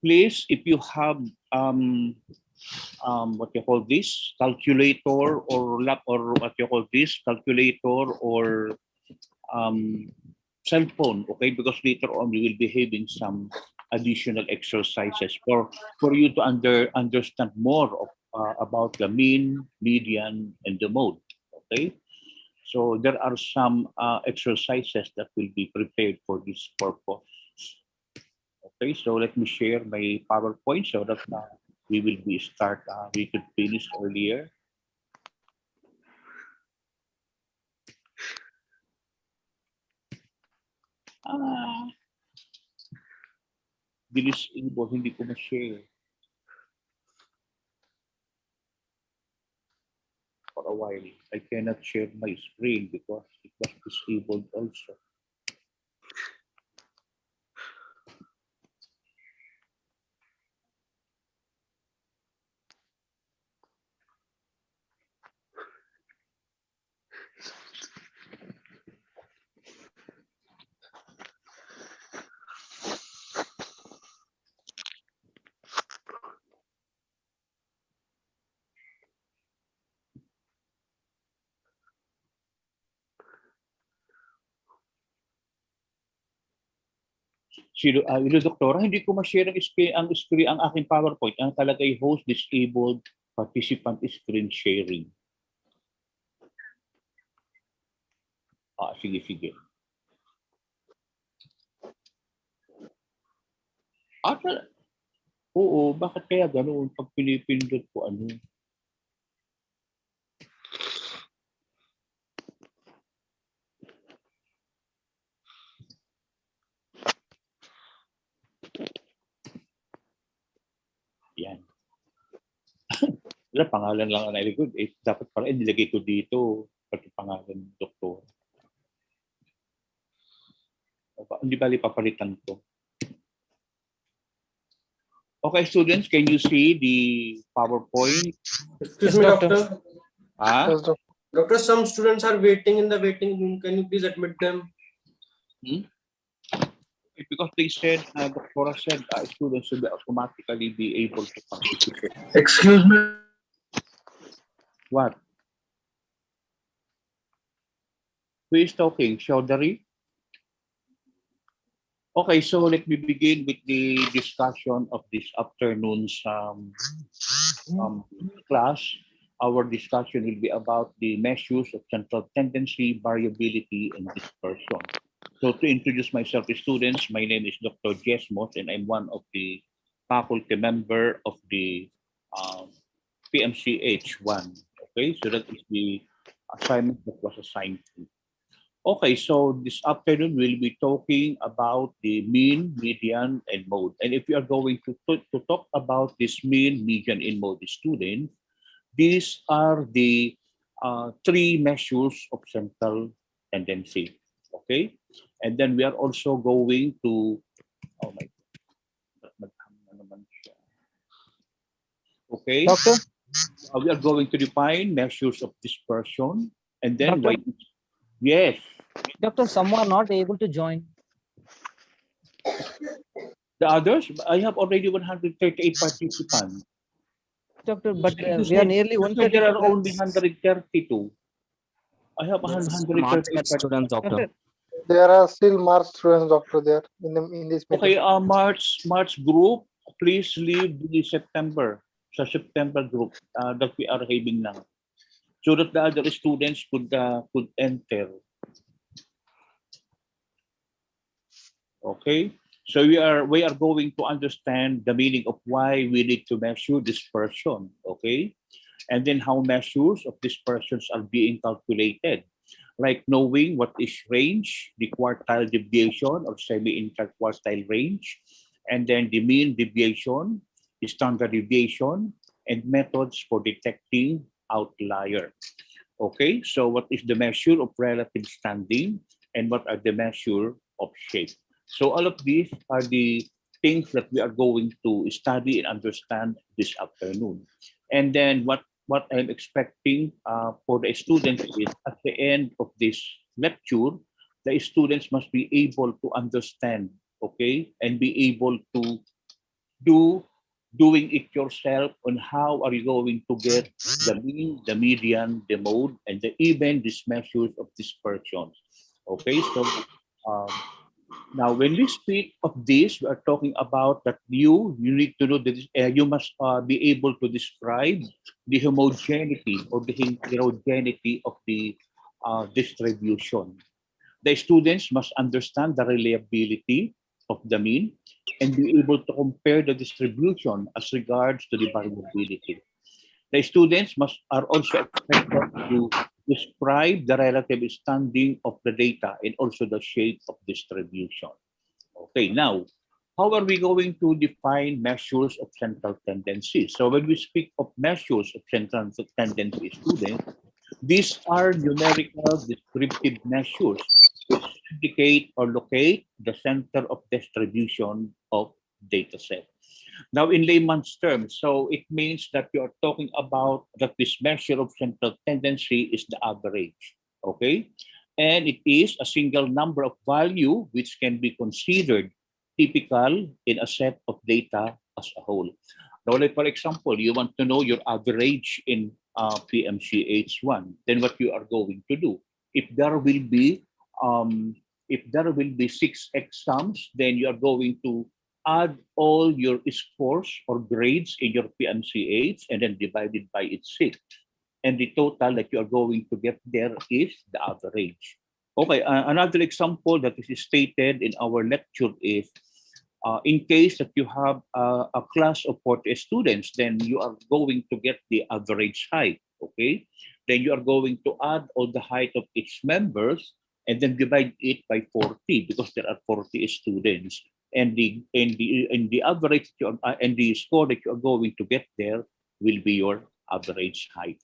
please, if you have what you call this calculator or what you call this calculator or cell phone, okay, because later on we will be having some additional exercises for you to understand more of, about the mean, median, and the mode, okay. So there are some exercises that will be prepared for this purpose. Okay, so let me share my PowerPoint so that we will be start. We could finish earlier. Bilis inbo, hindi ko ma-share. For a while, I cannot share my screen because it was disabled also. Doktora, hindi ko ma-share ang aking PowerPoint. Ang talagay host disabled participant screen sharing. Sige. Oo, bakit kaya ganoon pag pinipindot ko ano? Yan. Wala, pangalan lang ang nilagay. Dapat pala nilagay ko dito pati pangalan ng doktor. Hindi bali papalitan ko. Okay, students, can you see the PowerPoint? Excuse me, doctor. Yes, Doctor, some students are waiting in the waiting room. Can you please admit them? Because they said, Doctora said, students should automatically be able to participate. Excuse me. What? Who is talking? Chaudhary? Okay, so let me begin with the discussion of this afternoon's class. Our discussion will be about the measures of central tendency, variability, and dispersion. So to introduce myself to students, my name is Dr. Jesmos, and I'm one of the faculty member of the PMCH 1. Okay, so that is the assignment that was assigned to. Okay, so this afternoon we'll be talking about the mean, median, and mode. And if we are going to talk about this mean, median, and mode student, these are the three measures of central tendency. Okay, and then we are also going to, oh my God. Okay, Doctor? We are going to define measures of dispersion, and then Doctor? Yes. Doctor, some are not able to join. The others, I have already 138 participants. Doctor, but we are nearly 130. There are only 132. I have 138 students, doctor. There are still March students, doctor, there in this meeting. Okay, March group, please leave the September. Sa September group that we are having now, so that the other students could enter. Okay, so we are going to understand the meaning of why we need to measure dispersion. Okay, and then how measures of dispersions are being calculated, like knowing what is range, the quartile deviation or semi-interquartile range, and then the mean deviation, the standard deviation, and methods for detecting outlier. Okay, so what is the measure of relative standing and what are the measure of shape? So all of these are the things that we are going to study and understand this afternoon. And then what I'm expecting for the students is at the end of this lecture, the students must be able to understand, okay, and be able to doing it yourself on how are you going to get the mean, the median, the mode, and even these measures of dispersions. Okay, so now when we speak of this, we are talking about that you need to know that you must be able to describe the homogeneity or the heterogeneity of the distribution. The students must understand the reliability of the mean and be able to compare the distribution as regards to the variability. The students are also expected to describe the relative standing of the data and also the shape of distribution. Okay, now, how are we going to define measures of central tendency? So when we speak of measures of central tendency, students, these are numerical descriptive measures which indicate or locate the center of distribution of data set. Now, in layman's terms, so it means that you are talking about that this measure of central tendency is the average, okay? And it is a single number of value which can be considered typical in a set of data as a whole. Now, like for example, you want to know your average in PMCH1, then what you are going to do? If there will be six exams, then you are going to add all your scores or grades in your PMCH and then divide it by its six. And the total that you are going to get there is the average. Okay, another example that is stated in our lecture is in case that you have a class of 40 students, then you are going to get the average height, okay? Then you are going to add all the height of each members and then divide it by 40 because there are 40 students. And the average and the score that you are going to get there will be your average height.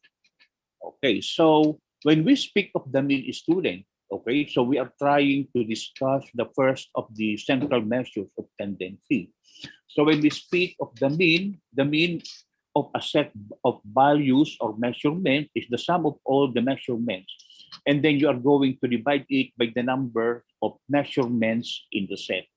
Okay, so when we speak of the mean student, okay, so we are trying to discuss the first of the central measures of tendency. So when we speak of the mean of a set of values or measurement is the sum of all the measurements. And then you are going to divide it by the number of measurements in the set.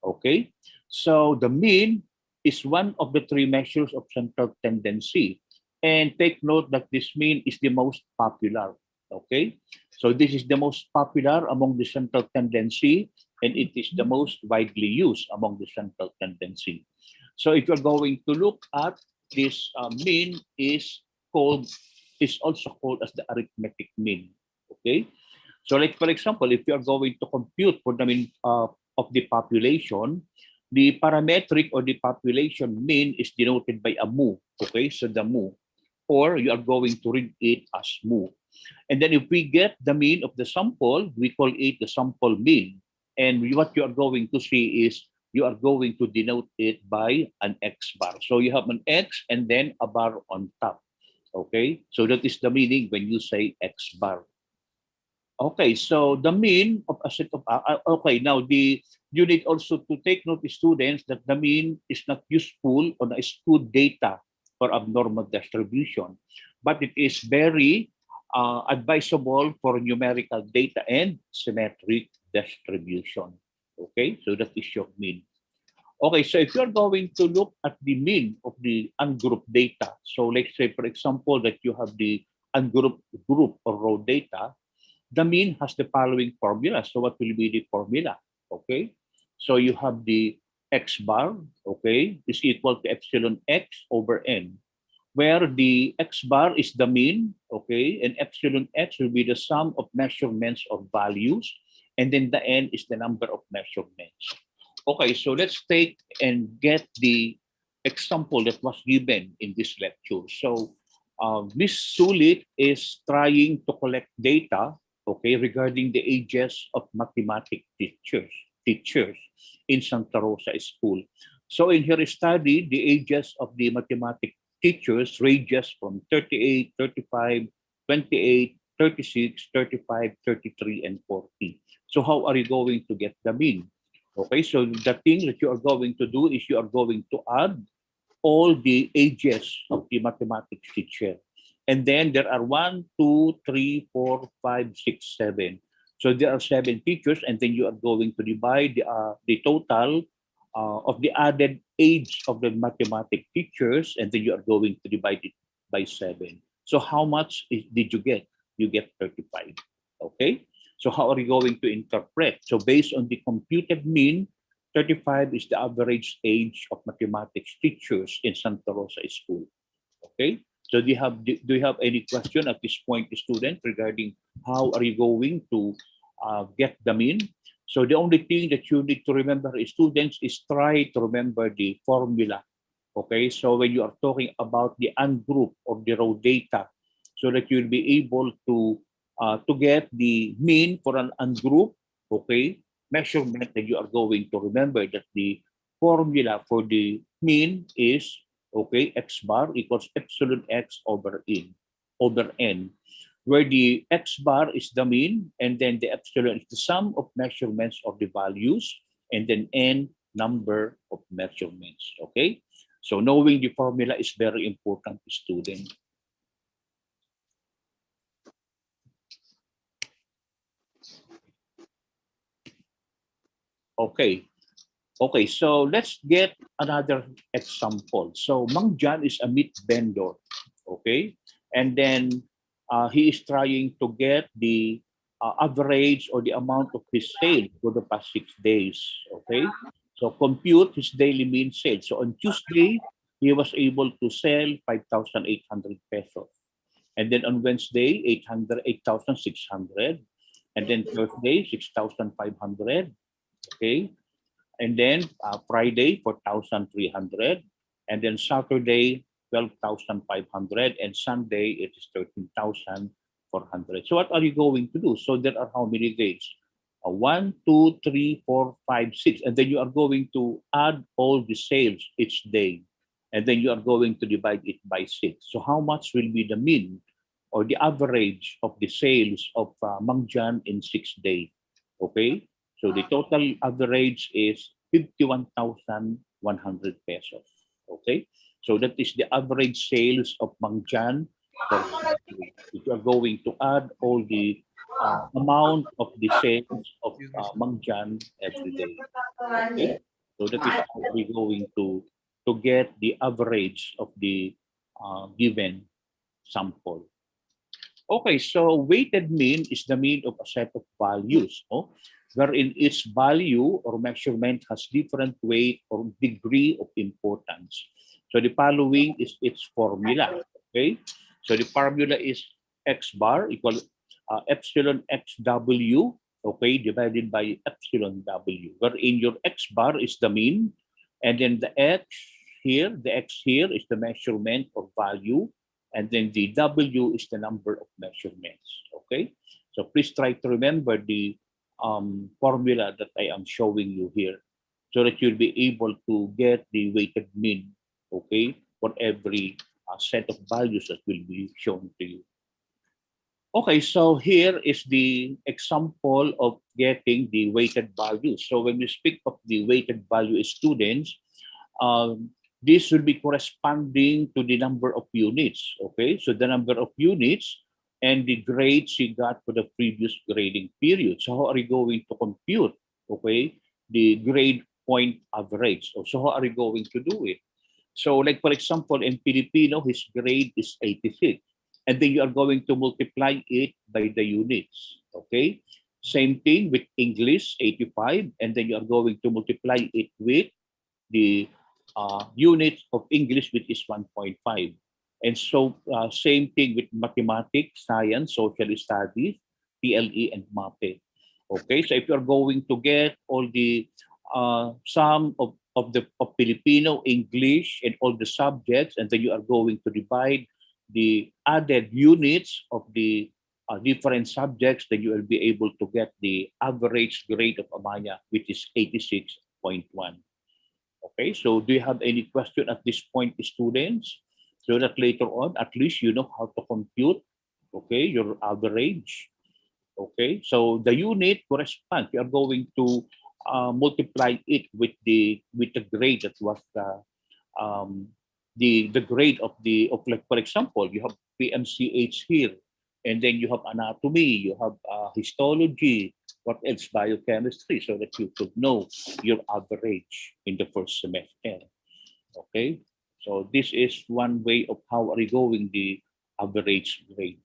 Okay, so the mean is one of the three measures of central tendency. And take note that this mean is the most popular. Okay, so this is the most popular among the central tendency, and it is the most widely used among the central tendency. So if you're going to look at this mean is also called as the arithmetic mean. Okay, so like for example, if you are going to compute for the mean of the population, the parametric or the population mean is denoted by a mu. Okay, so the mu, or you are going to read it as mu. And then if we get the mean of the sample, we call it the sample mean. And what you are going to see is you are going to denote it by an X bar. So you have an X and then a bar on top. Okay, so that is the meaning when you say X bar. Okay, so the mean of a set of okay, now you need also to take note, students, that the mean is not useful on a skewed data for abnormal distribution, but it is very advisable for numerical data and symmetric distribution. Okay, so that is your mean. Okay, so if you're going to look at the mean of the ungrouped data, so let's say, for example, that you have the ungrouped group or row data, the mean has the following formula. So what will be the formula? Okay, so you have the X bar, okay, is equal to epsilon X over N, where the X bar is the mean, okay, and epsilon X will be the sum of measurements of values, and then the N is the number of measurements. Okay, so let's take and get the example that was given in this lecture. So Ms. Sulit is trying to collect data, okay, regarding the ages of mathematics teachers in Santa Rosa School. So in her study, the ages of the mathematics teachers ranges from 38, 35, 28, 36, 35, 33, and 40. So how are you going to get the mean? Okay, so the thing that you are going to do is you are going to add all the ages of the mathematics teacher. And then there are 1, 2, 3, 4, 5, 6, 7. So there are 7 teachers, and then you are going to divide the total of the added age of the mathematic teachers, and then you are going to divide it by 7. So how much did you get? You get 35. Okay. So how are you going to interpret? So based on the computed mean, 35 is the average age of mathematics teachers in Santa Rosa School. Okay. So do you have any question at this point, student, regarding how are you going to get the mean? So the only thing that you need to remember, students, is try to remember the formula. Okay, so when you are talking about the ungroup or the raw data, so that you'll be able to get the mean for an ungroup, okay, measurement, that you are going to remember that the formula for the mean is, okay, x bar equals epsilon x over n, where the x bar is the mean, and then the epsilon is the sum of measurements of the values, and then n number of measurements. Okay, so knowing the formula is very important, student. Okay. Okay, so let's get another example. So Mang Jan is a meat vendor, okay? And then he is trying to get the average or the amount of his sales for the past 6 days, okay? So compute his daily mean sales. So on Tuesday, he was able to sell 5,800 pesos. And then on Wednesday, 8,600. And then Thursday, 6,500, okay? And then Friday 4,300, and then Saturday 12,500, and Sunday it is 13,400. So what are you going to do? So there are how many days? 1, 2, 3, 4, 5, 6, and then you are going to add all the sales each day, and then you are going to divide it by 6. So how much will be the mean or the average of the sales of Mang Jan in 6 days? Okay, so the total average is 51,100 pesos. Okay, so that is the average sales of Mang Jan for 6 days. If you are going to add all the amount of the sales of Mang Jan every day. Okay, so that is how we're going to get the average of the given sample. Okay, so weighted mean is the mean of a set of values, no? Wherein each value or measurement has different weight or degree of importance. So the following is its formula, okay? So the formula is x bar equal epsilon xw, okay, divided by epsilon w, wherein your x bar is the mean, and then the x here is the measurement or value, and then the W is the number of measurements. Okay, so please try to remember the formula that I am showing you here, so that you'll be able to get the weighted mean. Okay, for every set of values that will be shown to you. Okay, so here is the example of getting the weighted value. So when you speak of the weighted value, students, this will be corresponding to the number of units. Okay, so the number of units and the grades you got for the previous grading period. So how are you going to compute, okay, the grade point average? So how are you going to do it? So like for example, in Filipino, his grade is 86. And then you are going to multiply it by the units. Okay. Same thing with English, 85. And then you are going to multiply it with the unit of English, which is 1.5. And so same thing with mathematics, science, social studies, PLE, and MAPE. Okay, so if you're going to get all the sum of Filipino, English, and all the subjects, and then you are going to divide the added units of the different subjects, then you will be able to get the average grade of Amaya, which is 86.1. Okay, so do you have any question at this point, students? So that later on, at least you know how to compute, okay, your average. Okay, so the unit corresponds. You are going to multiply it with the grade that was the grade of like for example, you have PMCH here, and then you have anatomy, you have histology, what else, biochemistry, so that you could know your average in the first semester. Okay, so this is one way of how are you going the average grade.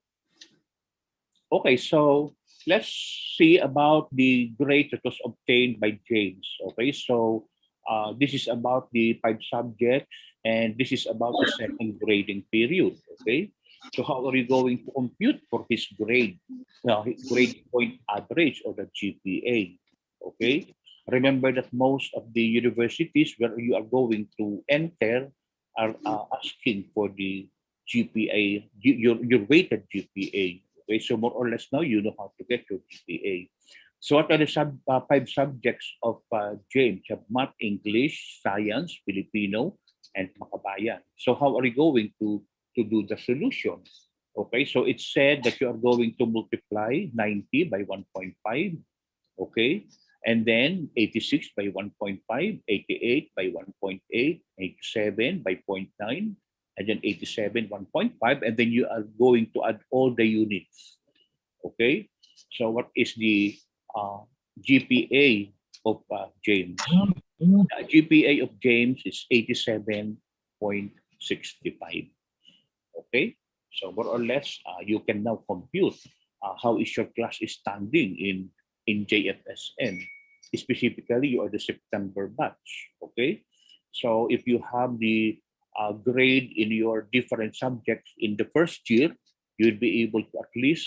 Okay, so let's see about the grade that was obtained by James. Okay, so this is about the 5 subjects, and this is about the second grading period. Okay, so how are you going to compute for his grade, his grade point average or the GPA? Okay, remember that most of the universities where you are going to enter are asking for the GPA, your weighted GPA. Okay, so more or less now you know how to get your GPA. So what are the 5 subjects of James? You have Math, English, Science, Filipino, and Makabayan. So how are you going to do the solution? Okay, so it's said that you are going to multiply 90 by 1.5. Okay, and then 86 by 1.5, 88 by 1.8, 87 by 0.9, and then 87 1.5, and then you are going to add all the units. Okay, so what is the GPA of James? The GPA of James is 87.65. Okay, so more or less you can now compute how is your class is standing in JFSN. Specifically, you are the September batch. Okay, so if you have the grade in your different subjects in the first year, you'll be able to at least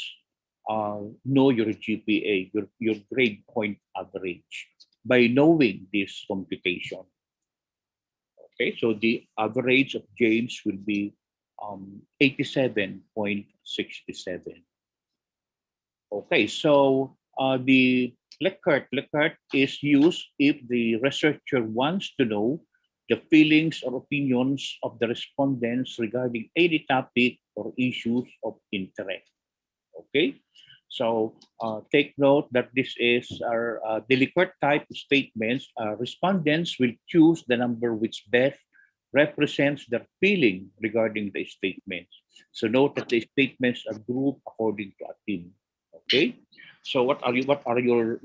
know your GPA, your grade point average, by knowing this computation. Okay, so the average of James will be 87.67. Okay, so the Likert is used if the researcher wants to know the feelings or opinions of the respondents regarding any topic or issues of interest. Okay, so take note that this is our the Likert type statements. Respondents will choose the number which best represents their feeling regarding the statements. So note that the statements are grouped according to a theme. Okay, so what are your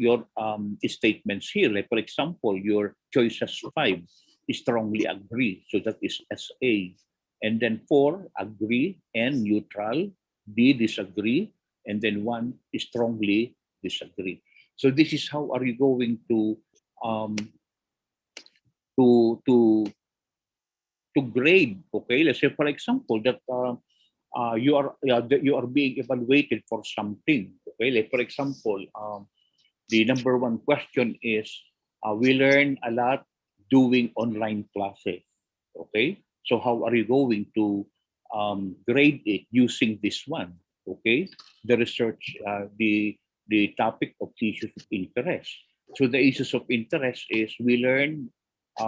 statements here? Like for example, your choices 5 strongly agree, so that is SA, and then 4 agree and neutral, D disagree, and then 1 strongly disagree. So this is how are you going um, to to to grade. Okay, let's say for example that you are being evaluated for something. Okay, like for example, the number one question is we learn a lot doing online classes. Okay, so how are you going to grade it using this one? Okay, the research, the topic of issues of interest. So the issues of interest is we learn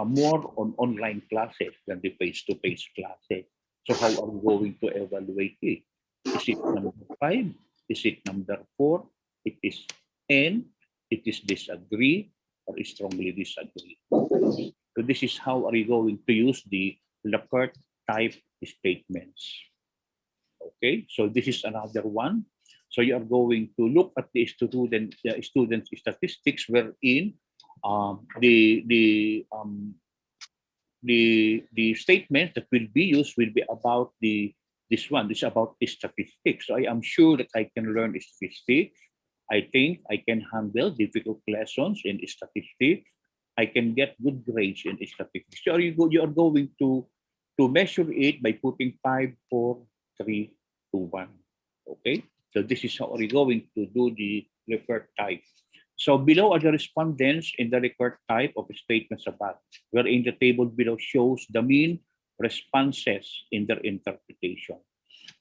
more on online classes than the face-to-face classes. So how are we going to evaluate it? Is it number 5? Is it number 4? It is N. It is disagree or strongly disagree. So this is how are you going to use the Likert type statements. Okay, so this is another one. So you are going to look at the student statistics wherein the statements that will be used will be about this one. This is about the statistics. So I am sure that I can learn statistics. I think I can handle difficult lessons in statistics. I can get good grades in statistics. So you are going to measure it by putting 5, 4, 3, 2, 1. Okay. So this is how are you going to do the Likert type. So below are the respondents in the Likert type of statements above, wherein the table below shows the mean responses in their interpretation.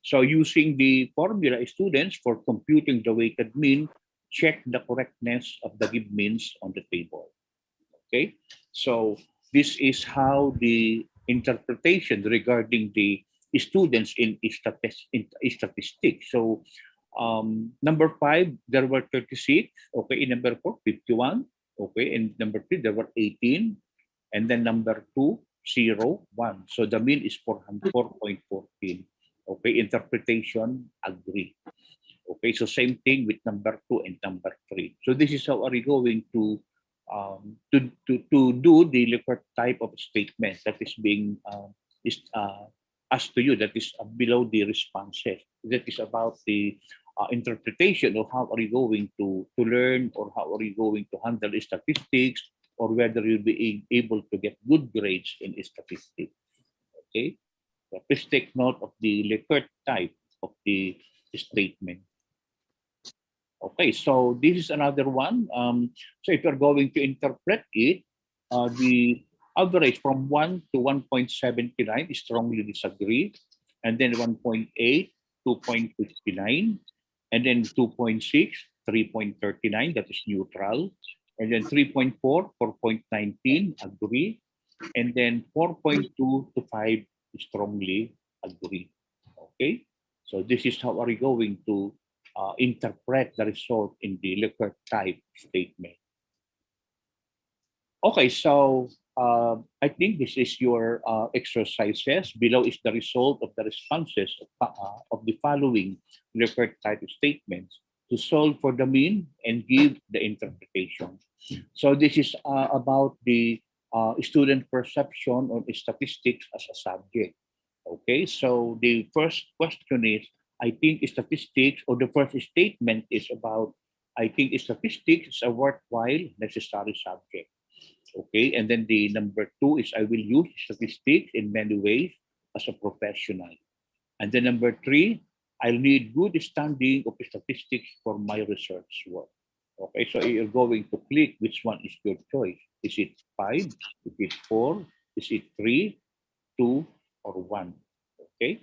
So using the formula, students for computing the weighted mean check the correctness of the given means on the table. Okay, so this is how the interpretation regarding the students in statistics. So number 5, there were 36. Okay, in number 4, 51. Okay, in number 3, there were 18. And then number 2, 0, 1. So the mean is 4.14. Okay, interpretation agree. Okay, so same thing with number 2 and number 3. So this is how are we going to do the Likert type of statement that is being asked to you, that is below the responses. That is about the interpretation of how are you going to learn, or how are you going to handle statistics, or whether you'll be able to get good grades in statistics. Okay, so please take note of the Likert type of the statement. Okay, so this is another one. So if you're going to interpret it, the average from 1 to 1.79 is strongly disagree, and then 1.8, 2.59, and then 2.6, 3.39, that is neutral, and then 3.4, 4.19, agree, and then 4.2 to 5 strongly agree. Okay, so this is how are we going to interpret the result in the Likert type statement. Okay, so I think this is your exercises. Below is the result of the responses of the following Likert type statements to solve for the mean and give the interpretation. So this is about the student perception on statistics as a subject. Okay, so the first question is, I think statistics, or the first statement is about, I think statistics is a worthwhile, necessary subject. Okay, and then the number 2 is, I will use statistics in many ways as a professional. And then number 3, I'll need good standing of statistics for my research work. Okay, so you're going to click which one is your choice. Is it 5? Is it 4? Is it 3, 2, or 1? Okay,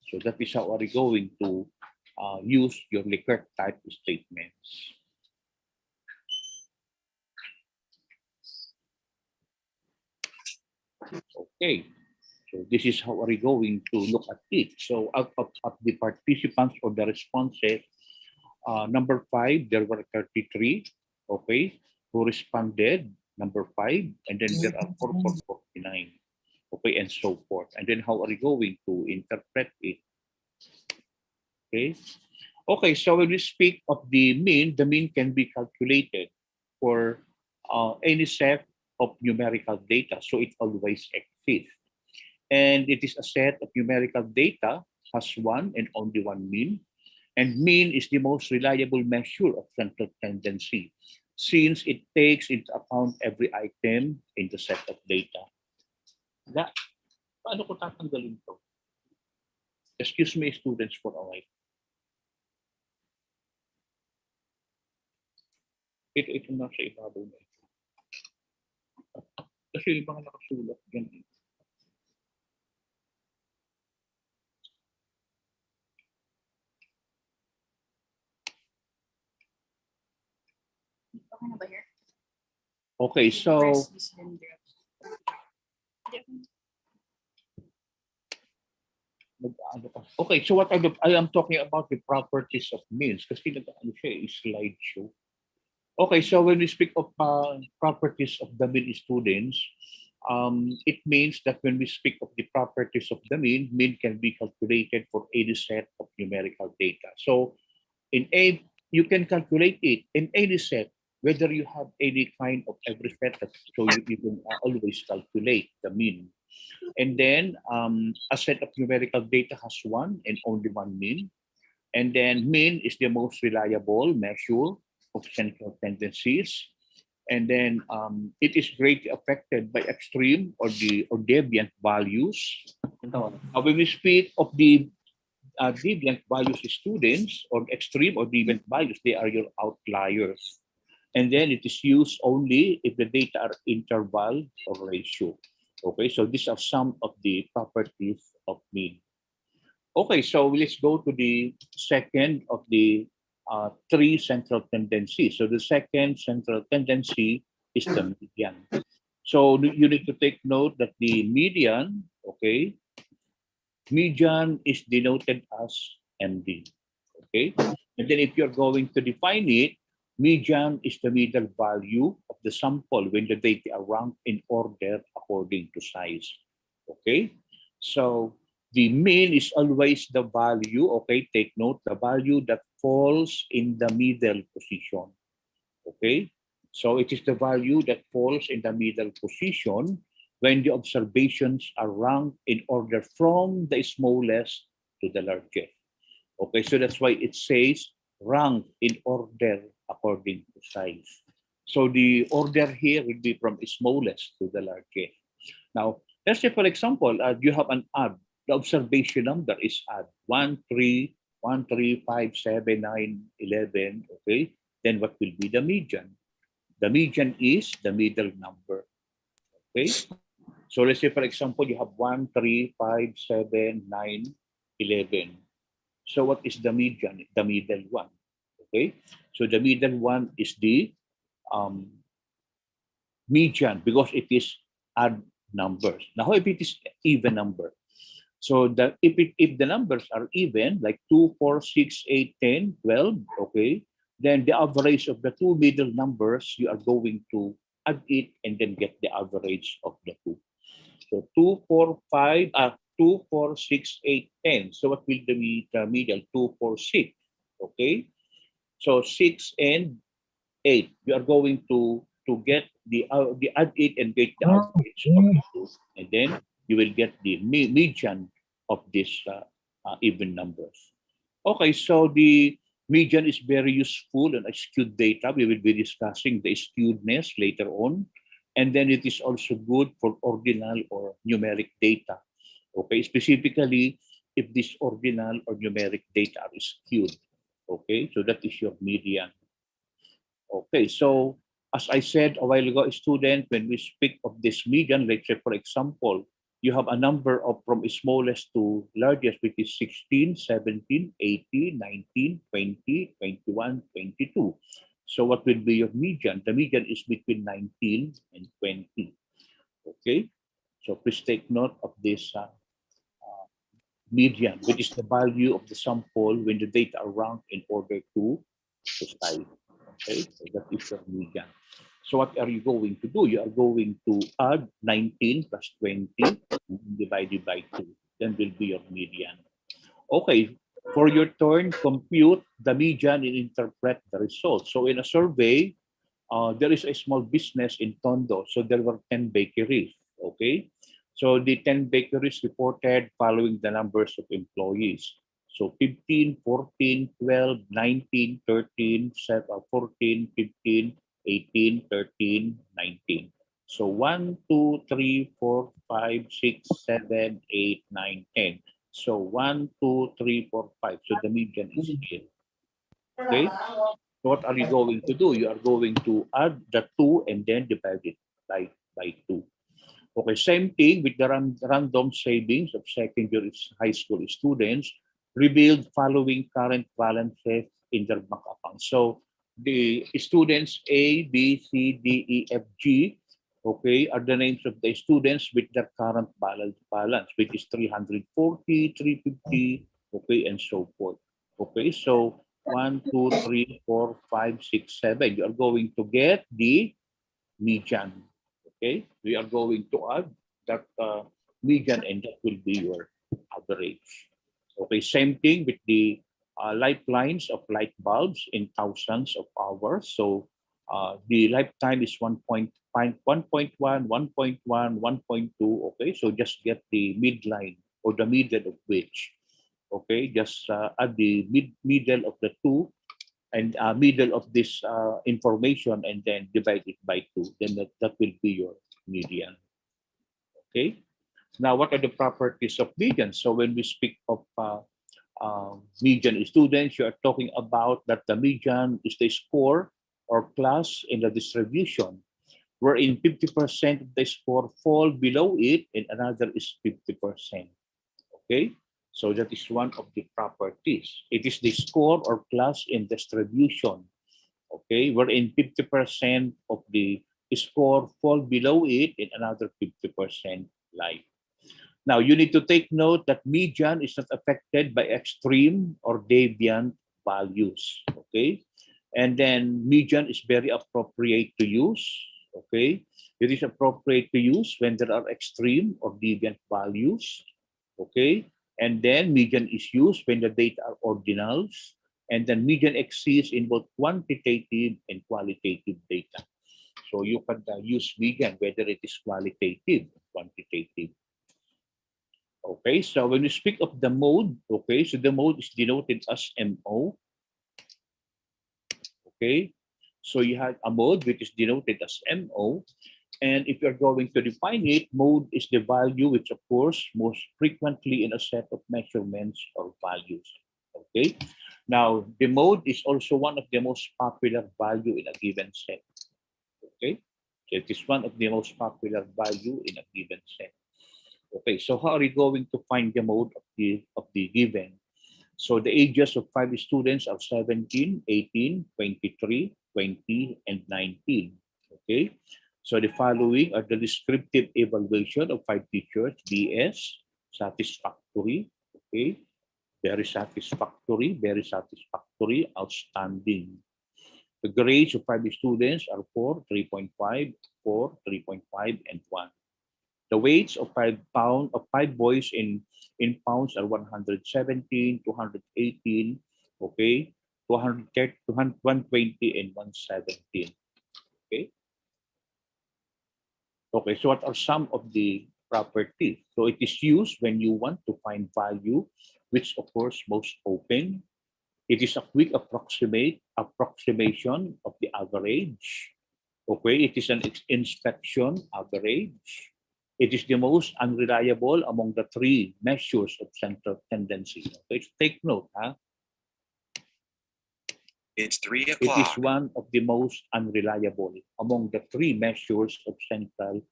so that is how are we going to use your Likert type statements. Okay, so this is how are we going to look at it. So out of the participants or the responses, number 5, there were 33, okay, who responded, number 5, and then there are 449, okay, and so forth. And then how are we going to interpret it? Okay. Okay, so when we speak of the mean can be calculated for any set of numerical data. So it always exists. And it is a set of numerical data has one and only one mean. And mean is the most reliable measure of central tendency, since it takes into account every item in the set of data. Paano ko tatanggalin to? Excuse me, students, for a while. Ito na sa ibabaw na ito. Kasi yung mga nakasulat dyan. Okay, so okay, so what I am talking about the properties of means, kasi nag-ano siya, slideshow. Okay, so when we speak of properties of the mean students, it means that when we speak of the properties of the mean can be calculated for any set of numerical data. So you can calculate it in any set, whether you have any kind of every set, so you can always calculate the mean. And then a set of numerical data has one and only one mean. And then mean is the most reliable measure of central tendencies. And then it is greatly affected by extreme or deviant values. When we speak of the deviant values students, or extreme or deviant values, they are your outliers. And then it is used only if the data are interval or ratio. Okay, so these are some of the properties of mean. Okay, so let's go to the second of the 3 central tendencies. So the second central tendency is the median. So you need to take note that the median, okay, median is denoted as MD. Okay, and then if you're going to define it, median is the middle value of the sample when the data are ranked in order according to size. Okay, so The mean is always the value, okay, take note, the value that falls in the middle position, okay? So it is the value that falls in the middle position when the observations are ranked in order from the smallest to the largest. Okay, so that's why it says rank in order according to size. So the order here will be from smallest to the largest. Now, let's say, for example, you have an odd. The observation number is odd 1, 3, 1, 3, 5, 7, 9, 11. Okay, then what will be the median? The median is the middle number. Okay, so let's say, for example, you have 1, 3, 5, 7, 9, 11. So what is the median? The middle one. Okay, so the middle one is the um, median because it is odd numbers. Now, if it is even number, so if the numbers are even, like 2, 4, 6, 8, 10, 12, okay, then the average of the two middle numbers, you are going to add it and then get the average of the two. So 2, 4, 5, 2, 4, 6, 8, 10. So what will be the middle? 2, 4, 6. Okay. So 6 and 8. You are going to get the add it and get the average of the two. And then you will get the median of these even numbers. Okay, so the median is very useful and skewed data. We will be discussing the skewedness later on. And then it is also good for ordinal or numeric data. Okay, specifically if this ordinal or numeric data is skewed. Okay, so that is your median. Okay, so as I said a while ago, student, when we speak of this median, let's say, for example, you have a number of from smallest to largest, which is 16, 17, 18, 19, 20, 21, 22. So what will be your median? The median is between 19 and 20. Okay, so please take note of this median, which is the value of the sample when the data are ranked in order to size. Okay, so that is your median. So what are you going to do? You are going to add 19 plus 20 divided by 2. Then will be your median. Okay, for your turn, compute the median and interpret the results. So in a survey, there is a small business in Tondo. So there were 10 bakeries. Okay, so the 10 bakeries reported following the numbers of employees. So 15, 14, 12, 19, 13, 14, 15, 18, 13, 19. So 1, 2, 3, 4, 5, 6, 7, 8, 9, 10. So 1, 2, 3, 4, 5. So the median is here. Okay. So what are you going to do? You are going to add the 2 and then divide it by 2. Okay, same thing with the random savings of secondary high school students revealed following current balances in their bank account. So the students A, B, C, D, E, F, G, okay, are the names of the students with their current balance, which is 340, 350, okay, and so forth. Okay, so 1, 2, 3, 4, 5, 6, 7. You are going to get the median. Okay, we are going to add that median and that will be your average. Okay, same thing with the lifelines of light bulbs in thousands of hours. So the lifetime is 1.1, 1.1, 1.2. Okay, so just get the midline or the middle of which. Okay, just add the middle of the two and middle of this information and then divide it by 2. Then that will be your median. Okay. Now, what are the properties of median? So when we speak of median students, you are talking about that the median is the score or class in the distribution, wherein 50% of the score fall below it and another is 50%. Okay. So that is one of the properties. It is the score or class in distribution. Okay, wherein 50% of the score fall below it and another 50% lie. Now, you need to take note that median is not affected by extreme or deviant values. Okay, and then median is very appropriate to use. Okay, it is appropriate to use when there are extreme or deviant values. Okay, And then median is used when the data are ordinals, and then median exists in both quantitative and qualitative data. So you can use median whether it is qualitative or quantitative. Okay, so when we speak of the mode, okay, so the mode is denoted as MO. Okay, so you have a mode which is denoted as MO. And if you're going to define it, mode is the value which occurs most frequently in a set of measurements or values. Okay. Now, the mode is also one of the most popular value in a given set. Okay. So it is one of the most popular value in a given set. Okay. So how are you going to find the mode of the given? So the ages of 5 students are 17, 18, 23, 20, and 19. Okay. So the following are the descriptive evaluation of 5 teachers. BS, satisfactory, okay, very satisfactory, outstanding. The grades of 5 students are 4, 3.5, 4, 3.5, and 1. The weights of 5 boys in pounds are 117, 218, okay, 230, 120, and 117. Okay. Okay, so what are some of the properties? So it is used when you want to find value, which occurs most open. It is a quick approximation of the average. Okay, it is an inspection average. It is the most unreliable among the 3 measures of central tendency. Okay, so take note, huh? It's 3 It is o'clock. one of the most unreliable among the 3 measures of central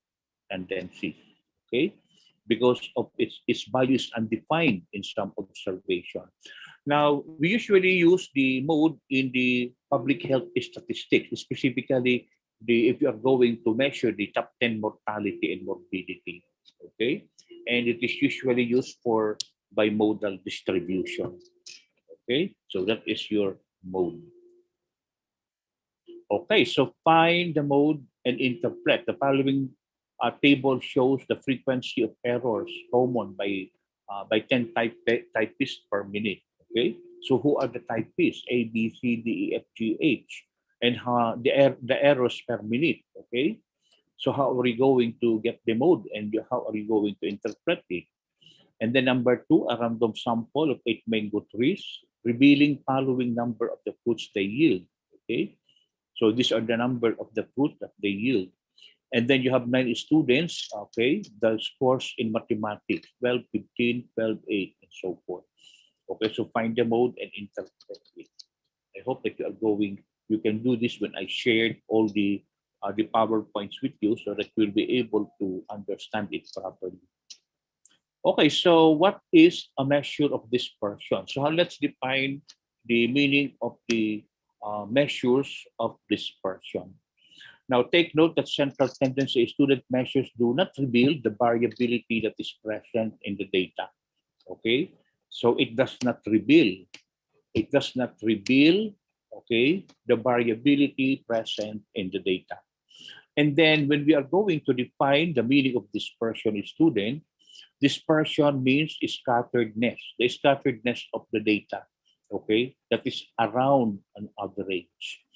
tendency. Okay, because of its value is undefined in some observation. Now, we usually use the mode in the public health statistics, specifically if you are going to measure the top 10 mortality and morbidity. Okay, and it is usually used for bimodal distribution. Okay, so that is your mode. Okay, so find the mode and interpret. The following table shows the frequency of errors common by 10 typists per minute. Okay, so who are the typists? A, B, C, D, E, F, G, H, and the errors per minute. Okay, so how are we going to get the mode and how are you going to interpret it? And then number 2, a random sample of 8 mango trees, revealing following number of the fruits they yield. Okay, so these are the number of the fruit that they yield. And then you have 9 students, okay, the scores in mathematics, 12, 15, 12, 8, and so forth. Okay, so find the mode and interpret it. I hope that you can do this when I shared all the PowerPoints with you so that you'll be able to understand it properly. Okay, so what is a measure of dispersion? So let's define the meaning of the measures of dispersion. Now, take note that central tendency student measures do not reveal the variability that is present in the data. Okay, so it does not reveal. Okay, the variability present in the data. And then when we are going to define the meaning of dispersion in student, dispersion means scatteredness, the scatteredness of the data. Okay, that is around an average.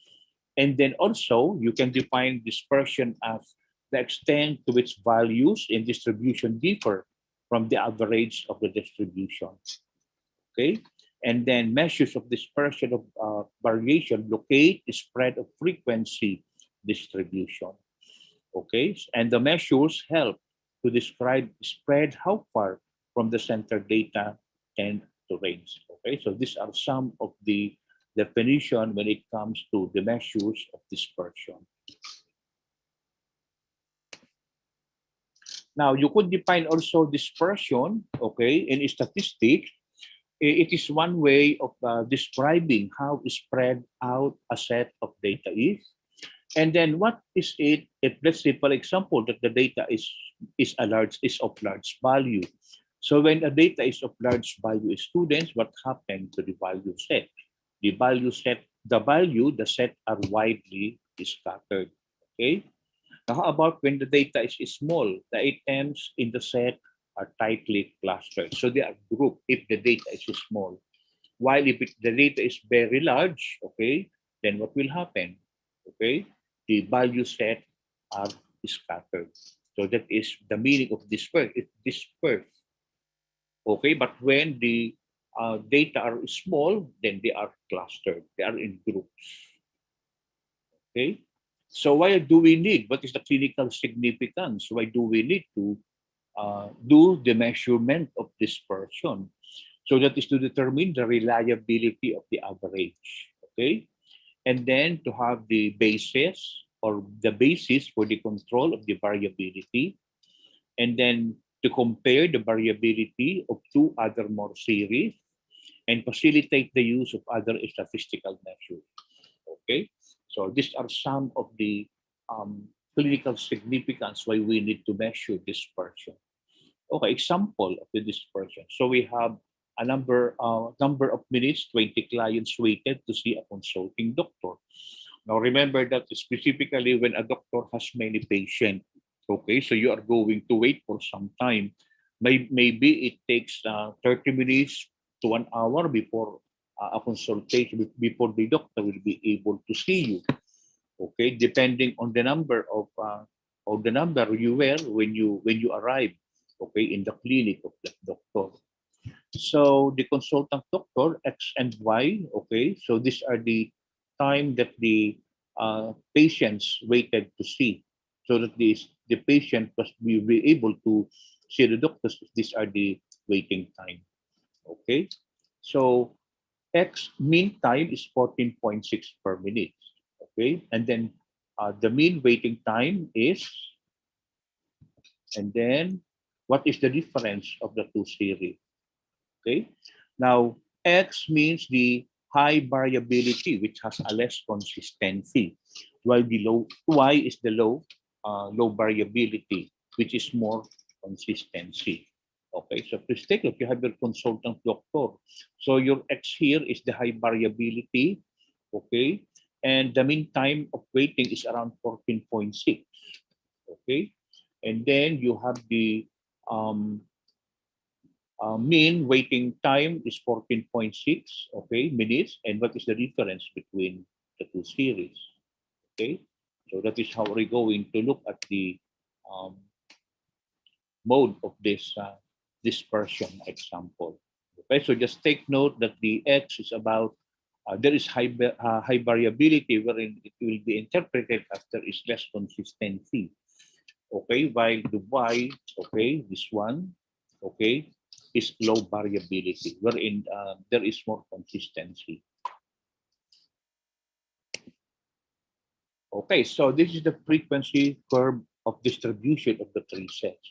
And then also, you can define dispersion as the extent to which values in distribution differ from the average of the distribution. Okay? And then measures of dispersion of variation locate the spread of frequency distribution. Okay? And the measures help to describe spread how far from the center data tend to range. Okay? So these are some of the definition when it comes to the measures of dispersion. Now, you could define also dispersion, okay, in statistics. It is one way of describing how spread out a set of data is. And then what is it? Let's say, for example, that the data is of large value. So when a data is of large value students, what happened to the value set? The the set are widely scattered. Okay. Now, how about when the data is small? The items in the set are tightly clustered. So they are grouped if the data is small. While if the data is very large, okay, then what will happen? Okay, the value set are scattered. So that is the meaning of disperse. It's dispersed. Okay, but when the data are small, then they are clustered. They are in groups. Okay, so why do we need? What is the clinical significance? Why do we need to do the measurement of dispersion? So that is to determine the reliability of the average. Okay, and then to have the basis or the basis for the control of the variability, and then to compare the variability of two other more series and facilitate the use of other statistical measures. Okay, so these are some of the clinical significance why we need to measure dispersion. Okay, example of the dispersion. So we have a number of minutes, 20 clients waited to see a consulting doctor. Now remember that specifically when a doctor has many patients, okay, so you are going to wait for some time. Maybe it takes 30 minutes to 1 hour before a consultation, before the doctor will be able to see you. Okay, depending on the number of the number you were when you arrive. Okay, in the clinic of the doctor. So the consultant doctor X and Y. Okay, so these are the time that the patients waited to see, so that the patient must be able to see the doctors. These are the waiting time. Okay, so X mean time is 14.6 per minute. Okay, and then the mean waiting time is, and then what is the difference of the two series? Okay, now X means the high variability, which has a less consistency, while the low Y is the low variability, which is more consistency. Okay, so please take a look. You have your consultant doctor. So your X here is the high variability. Okay, and the mean time of waiting is around 14.6. Okay, and then you have the mean waiting time is 14.6, okay, minutes. And what is the difference between the two series? Okay, so that is how we're going to look at the mode of this dispersion example. Okay, so just take note that the X is about there is high variability wherein it will be interpreted as there is less consistency. Okay, while the Y, okay, this one, okay, is low variability, wherein there is more consistency. Okay, so this is the frequency curve of distribution of the three sets.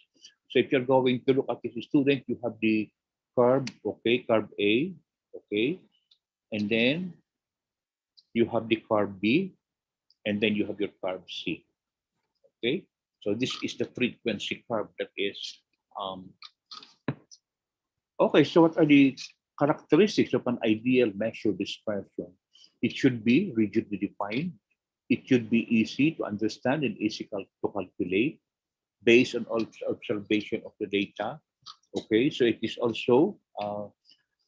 So if you're going to look at this student, you have the curve, okay, curve A, okay, and then you have the curve B, and then you have your curve C. Okay, so this is the frequency curve that is okay. So what are the characteristics of an ideal measure dispersion? It should be rigidly defined. It should be easy to understand and easy to calculate based on observation of the data. Okay, so it is also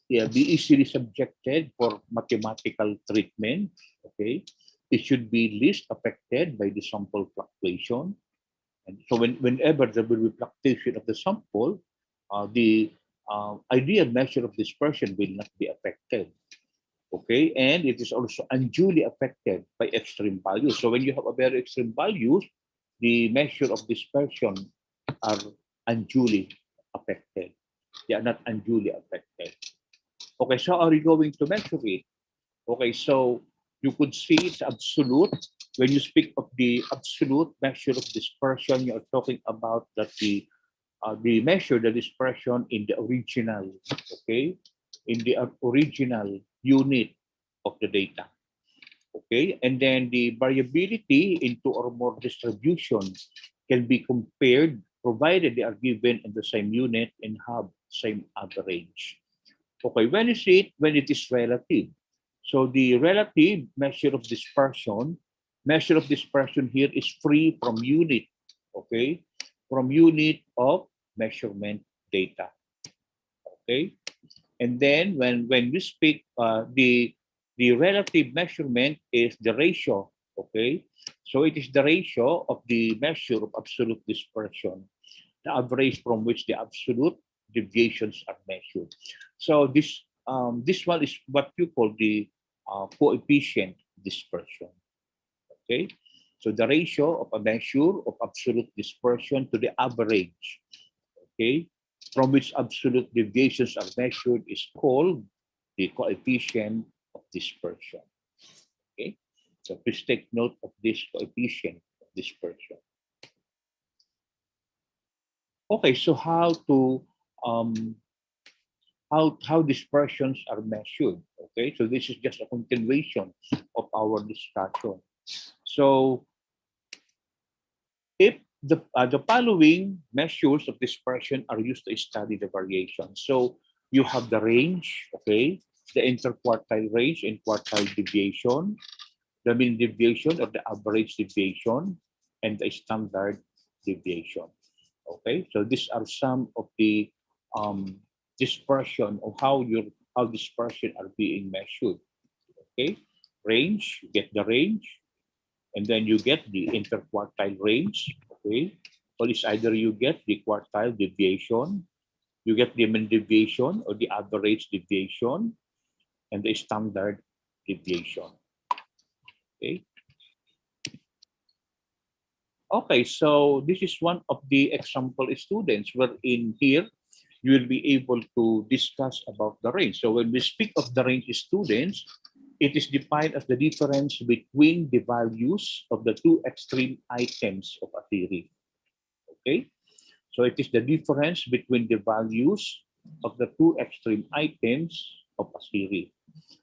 be easily subjected for mathematical treatment. Okay, it should be least affected by the sample fluctuation. And so whenever there will be fluctuation of the sample, the ideal measure of dispersion will not be affected. Okay, and it is also unduly affected by extreme values. So when you have a very extreme values, the measure of dispersion are unduly affected. They are not unduly affected. Okay, so are you going to measure it? Okay, so you could see it's absolute. When you speak of the absolute measure of dispersion, you are talking about that the measure the dispersion in the original, okay, in the original unit of the data. Okay, and then the variability in two or more distributions can be compared provided they are given in the same unit and have same average. Okay, when is it? When it is relative. So the relative measure of dispersion here is free from unit, okay, from unit of measurement data. Okay, and then when we speak, the relative measurement is the ratio. Okay, so it is the ratio of the measure of absolute dispersion, the average from which the absolute deviations are measured. So this one is what you call the coefficient dispersion. Okay, so the ratio of a measure of absolute dispersion to the average, okay, from which absolute deviations are measured is called the coefficient of dispersion. Okay, so please take note of this coefficient of dispersion. Okay, so um, how dispersions are measured? Okay, so this is just a continuation of our discussion. So if the following measures of dispersion are used to study the variation. So you have the range, okay, the interquartile range and quartile deviation, the mean deviation or the average deviation, and the standard deviation. Okay, so these are some of the dispersion of how dispersion are being measured. Okay, range, you get the range, and then you get the interquartile range. Okay, or it's either you get the quartile deviation, you get the mean deviation or the average deviation, and the standard deviation. Okay. Okay, so this is one of the example students where in here you will be able to discuss about the range. So when we speak of the range students, it is defined as the difference between the values of the two extreme items of a theory. Okay, so it is the difference between the values of the two extreme items of a theory.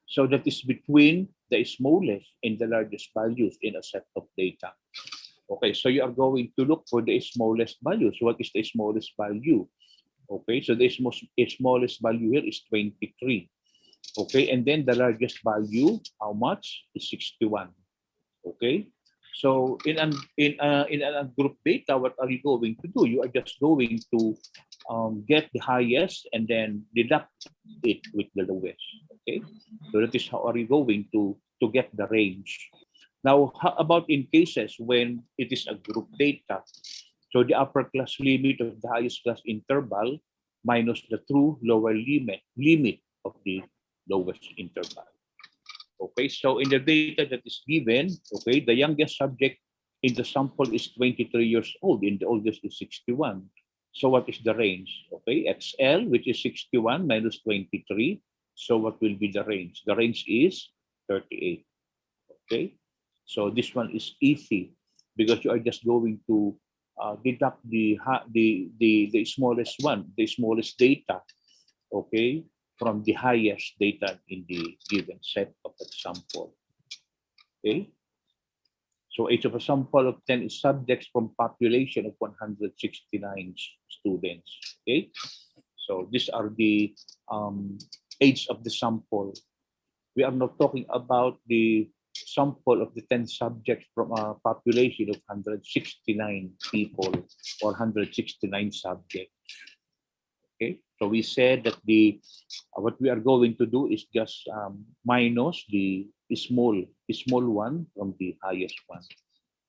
So that is between the smallest and the largest values in a set of data. Okay, so you are going to look for the smallest values. What is the smallest value? Okay, so the smallest value here is 23. Okay, and then the largest value, how much? Is 61. Okay, so in a group data, what are you going to do? You are just going to get the highest and then deduct it with the lowest. Okay, so that is how are you going to get the range. Now, how about in cases when it is a group data? So the upper class limit of the highest class interval minus the true lower limit of the lowest interval. Okay, so in the data that is given, okay, the youngest subject in the sample is 23 years old, and the oldest is 61. So what is the range? Okay, XL, which is 61 minus 23. So what will be the range? The range is 38. Okay, so this one is easy because you are just going to deduct the smallest one, the smallest data, okay, from the highest data in the given set of example. Okay, so each of a sample of 10 subjects from population of 169 students. Okay, so these are the age of the sample. We are not talking about the sample of the 10 subjects from a population of 169 people or 169 subjects. Okay, so we said that what we are going to do is just minus the small one from the highest one,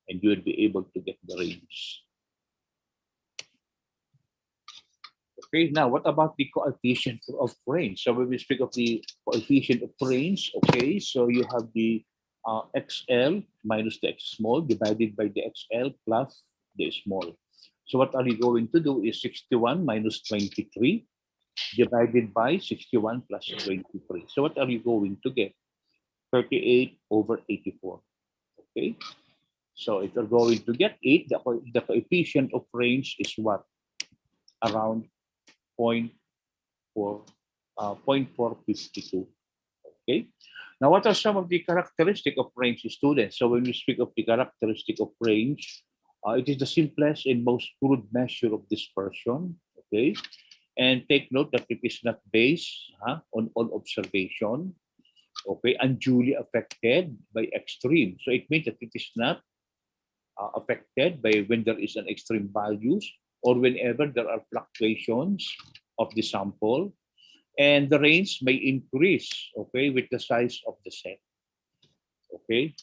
and you will be able to get the range. Okay, now what about the coefficient of range? So when we speak of the coefficient of range, okay, so you have the XL minus the X small divided by the XL plus the small. So what are you going to do is 61 minus 23 divided by 61 plus 23. So what are you going to get? 38 over 84. Okay, so if you're going to get 8, the coefficient of range is what? Around 0.452. Okay. Now, what are some of the characteristic of range students? So when we speak of the characteristic of range, it is the simplest and most crude measure of dispersion. Okay. And take note that it is not based on observation. Okay. Unduly affected by extreme. So it means that it is not affected by when there is an extreme values or whenever there are fluctuations of the sample, and the range may increase, okay, with the size of the set, okay,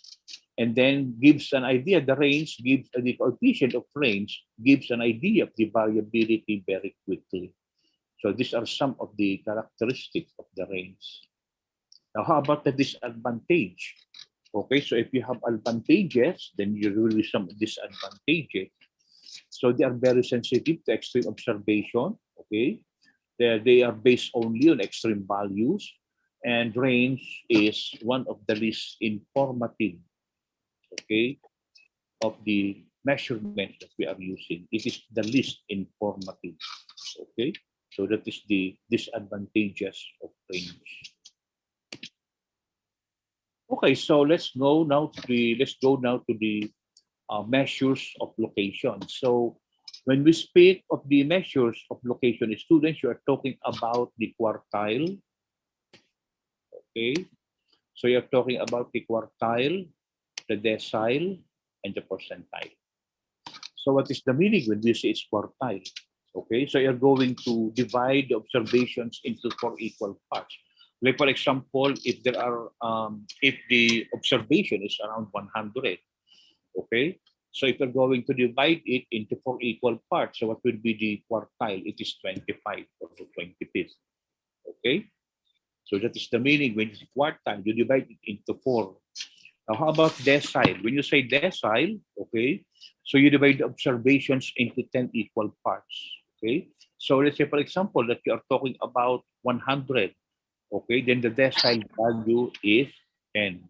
and then gives an idea. The range gives the coefficient of range gives an idea of the variability very quickly. So these are some of the characteristics of the range. Now, how about the disadvantage? Okay, so if you have advantages, then you will be some disadvantages. So they are very sensitive to extreme observation. Okay, they are based only on extreme values, and range is one of the least informative, okay, of the measurements that we are using. It is the least informative. Okay, so that is the disadvantages of range. Okay, so let's go now to the measures of location. So when we speak of the measures of location, students, you are talking about the quartile. Okay, so you're talking about the quartile, the decile, and the percentile. So what is the meaning when we say it's quartile? Okay, so you're going to divide the observations into 4 equal parts. Like for example, if there are if the observation is around 100, okay, so if you're going to divide it into 4 equal parts, so what will be the quartile? It is 25 or the 25th. Okay, so that is the meaning. When it's quartile, you divide it into 4. Now, how about decile? When you say decile, okay, so you divide the observations into 10 equal parts. Okay, so let's say, for example, that you are talking about 100. Okay, then the decile value is 10.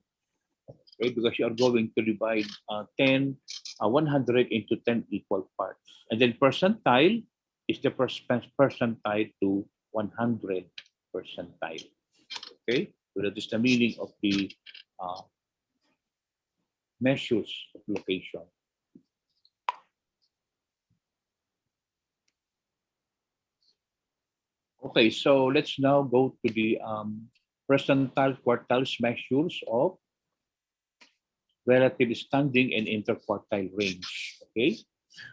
Okay, because you are going to divide 100 into 10 equal parts. And then percentile is the percentile to 100 percentile. Okay, so that is the meaning of the uh, measures of location. Okay, so let's now go to the percentile quartiles measures of relative standing and interquartile range. Okay,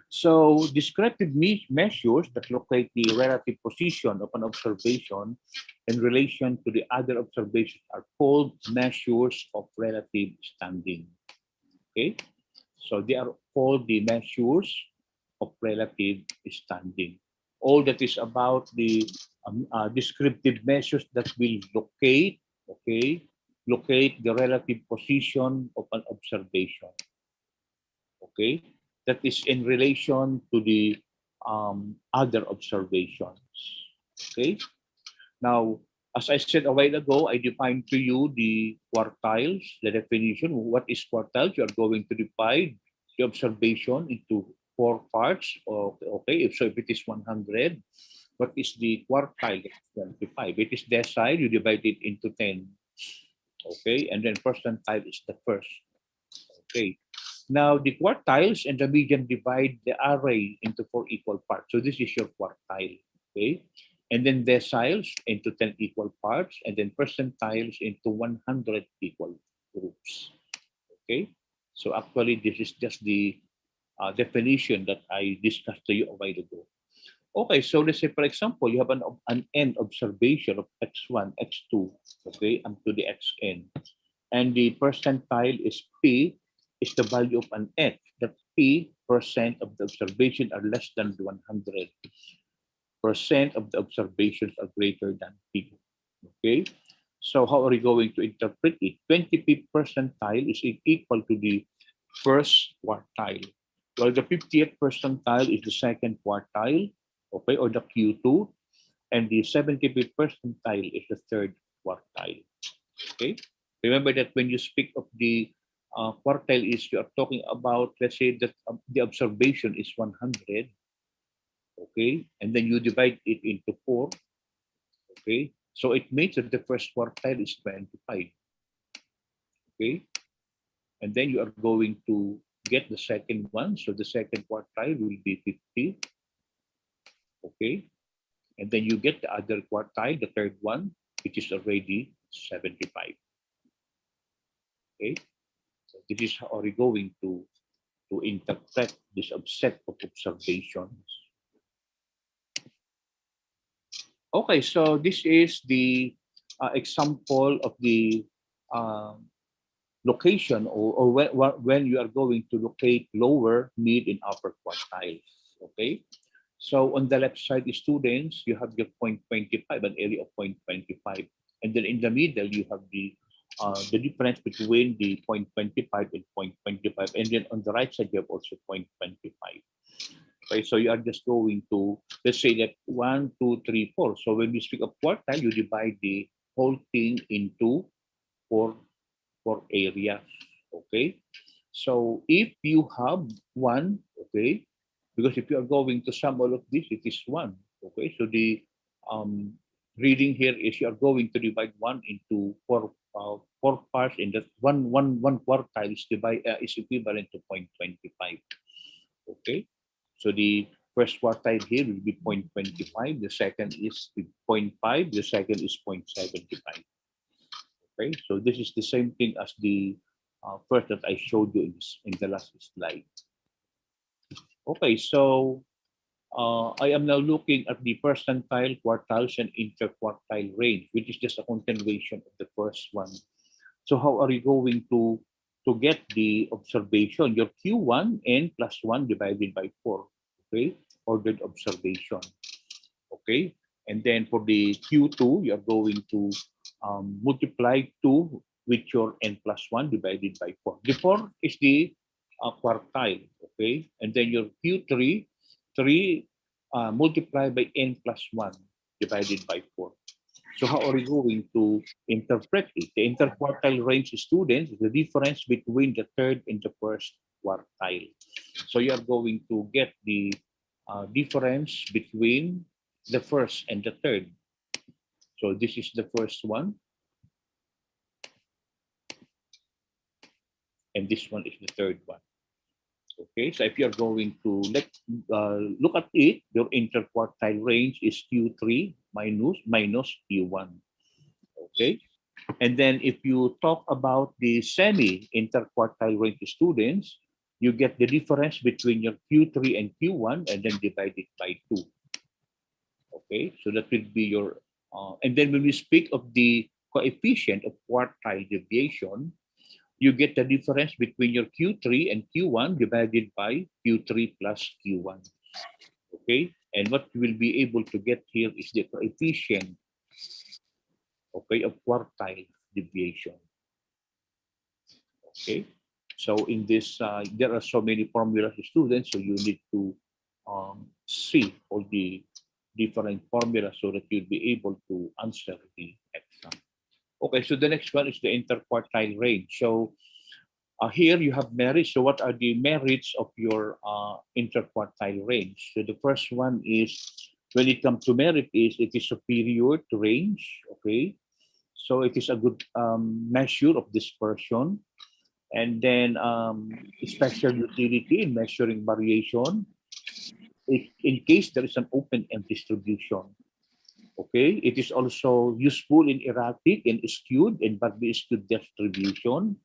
so descriptive measures that locate the relative position of an observation in relation to the other observations are called measures of relative standing. Okay, so they are called the measures of relative standing. All that is about the descriptive measures that will locate, okay, locate the relative position of an observation. Okay, that is in relation to the other observations. Okay, now as I said a while ago, I defined to you the quartiles, the definition. What is quartiles? You are going to divide the observation into 4 parts. Okay, if it is 100, what is the quartile? 25. It is decile, you divide it into 10. Okay, and then percentile is the first. Okay, now the quartiles and the median divide the array into 4 equal parts. So this is your quartile. Okay, and then deciles into 10 equal parts, and then percentiles into 100 equal groups. Okay, so actually this is just the definition that I discussed to you a while ago. Okay, so let's say, for example, you have an n observation of x1, x2, okay, up to the xn. And the percentile is p, is the value of an f, that p% of the observation are less than 100%. Of the observations are greater than p. Okay, so how are we going to interpret it? 25th percentile is equal to the first quartile, while the 50th percentile is the second quartile, okay, or the Q2, and the 75th percentile is the third quartile. Okay, remember that when you speak of the quartile, is you are talking about, let's say that the observation is 100, okay, and then you divide it into 4, okay, so it means that the first quartile is 25, okay, and then you are going to get the second one, so the second quartile will be 50, okay, and then you get the other quartile, the third one, which is already 75. Okay, so this is how we're going to interpret this set of observations. Okay, so this is the example of the uh, location or when you are going to locate lower, mid, and upper quartiles. Okay, so on the left side, students, you have your 0.25, an area of 0.25, and then in the middle you have the difference between the 0.25 and 0.25, and then on the right side you have also 0.25. Okay, so you are just going to, let's say that 1, 2, 3, 4. So when we speak of quartile, you divide the whole thing into four areas. Okay, so if you have one, okay, because if you are going to sum all of this, it is one. Okay, so the um, reading here is you are going to divide one into four parts, and that one quartile is is equivalent to 0.25. Okay, so the first quartile here will be 0.25, the second is 0.5, the second is 0.75. Okay, so this is the same thing as the first that I showed you in the last slide. Okay, so I am now looking at the percentile, quartiles, and interquartile range, which is just a continuation of the first one. So how are you going to get the observation? Your Q1 n plus 1 divided by 4, okay? Ordered observation, okay? And then for the Q2, you are going to multiply 2 with your n plus 1 divided by 4. The 4 is the quartile, okay? And then your Q3, 3 multiplied by n plus 1 divided by 4. So how are you going to interpret it? The interquartile range students is the difference between the third and the first quartile. So you are going to get the difference between the first and the third. So this is the first one, and this one is the third one. Okay, so if you're going to look at it, your interquartile range is Q3 minus Q1. Okay, and then if you talk about the semi-interquartile range students, you get the difference between your Q3 and Q1 and then divide it by 2. Okay, so that will be your, and then when we speak of the coefficient of quartile deviation, you get the difference between your Q3 and Q1 divided by Q3 plus Q1. Okay, and what you will be able to get here is the coefficient, okay, of quartile deviation. Okay, so in this, there are so many formulas, students, so you need to see all the different formulas so that you'll be able to answer the exam. Okay, so the next one is the interquartile range. So here you have merits. So what are the merits of your interquartile range? So the first one is, when it comes to merit, is it is superior to range. Okay, so it is a good measure of dispersion. And then special utility in measuring variation in case there is an open-end distribution. Okay, it is also useful in erratic and skewed and badly skewed distribution.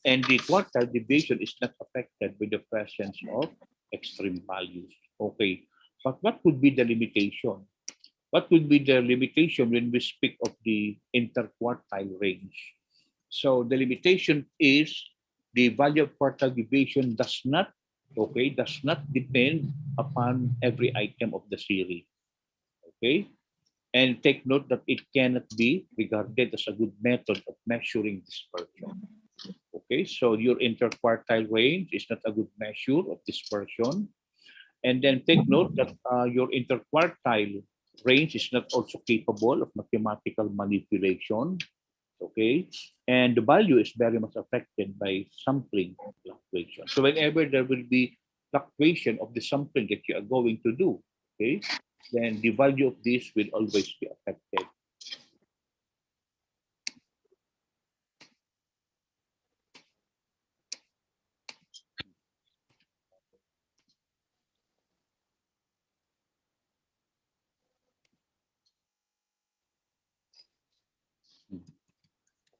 And the quartile deviation is not affected by the presence of extreme values. Okay, but what would be the limitation? What would be the limitation when we speak of the interquartile range? So the limitation is the value of quartile deviation does not depend upon every item of the series. Okay, and take note that it cannot be regarded as a good method of measuring dispersion. Okay, so your interquartile range is not a good measure of dispersion. And then take note that your interquartile range is not also capable of mathematical manipulation. Okay, and the value is very much affected by sampling fluctuation. So whenever there will be fluctuation of the sampling that you are going to do, okay, then the value of this will always be affected.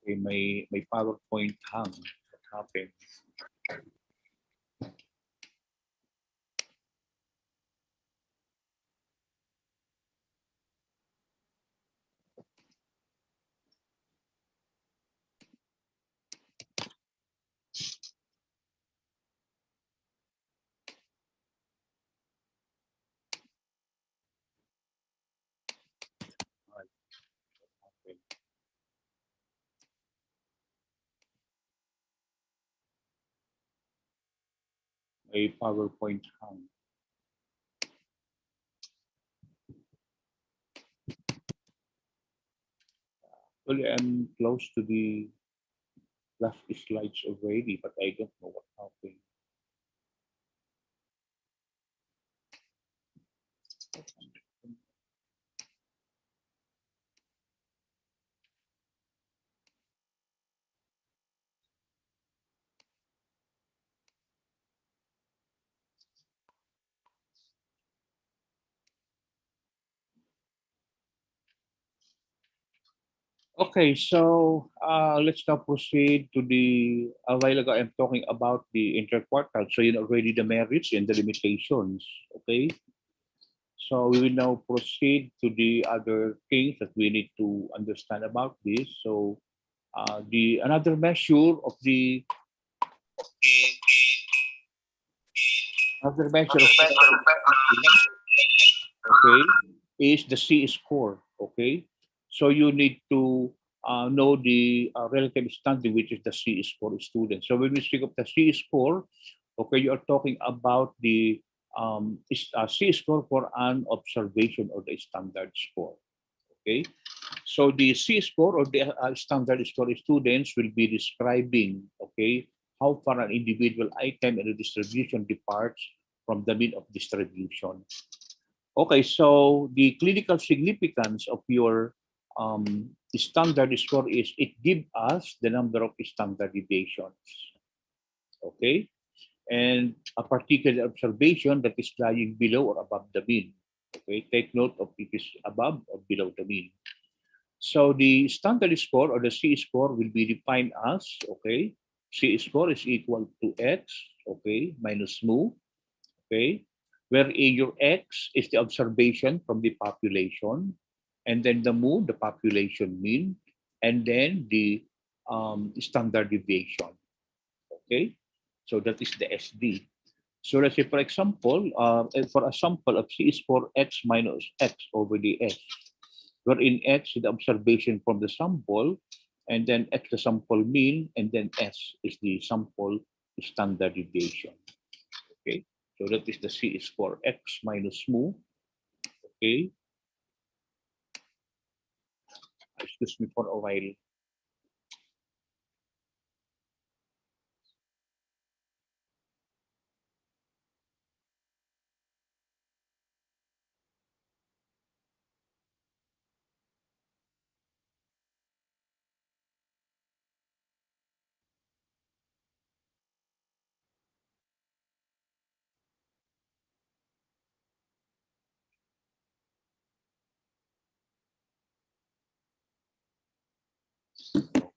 Okay, my PowerPoint hung. What happened? a PowerPoint hang. Well, I'm close to the last slides already, but I don't know what happened. Okay, so let's now proceed to the, a while ago I'm talking about the interquartile. So you know already the merits and the limitations, okay? So we will now proceed to the other things that we need to understand about this. So the another measure of the other measure of okay, is the C score. Okay, so you need to know the relative standing, which is the C score student. So when we speak of the C score, okay, you are talking about the C score for an observation or the standard score. Okay, so the C score or the standard score students will be describing, okay, how far an individual item in the distribution departs from the mean of distribution. Okay, so the clinical significance of your standard score is it gives us the number of standard deviations. Okay, and a particular observation that is lying below or above the mean. Okay, take note of it is above or below the mean. So the standard score or the C score will be defined as, okay, C score is equal to X, okay, minus mu, okay, wherein your X is the observation from the population, and then the mu, the population mean, and then the standard deviation, okay? So that is the SD. So let's say, for example, for a sample of C is for X minus X over the S, wherein X is the observation from the sample, and then X the sample mean, and then S is the sample standard deviation. Okay, so that is the C is for X minus mu. Okay, excuse me for a while.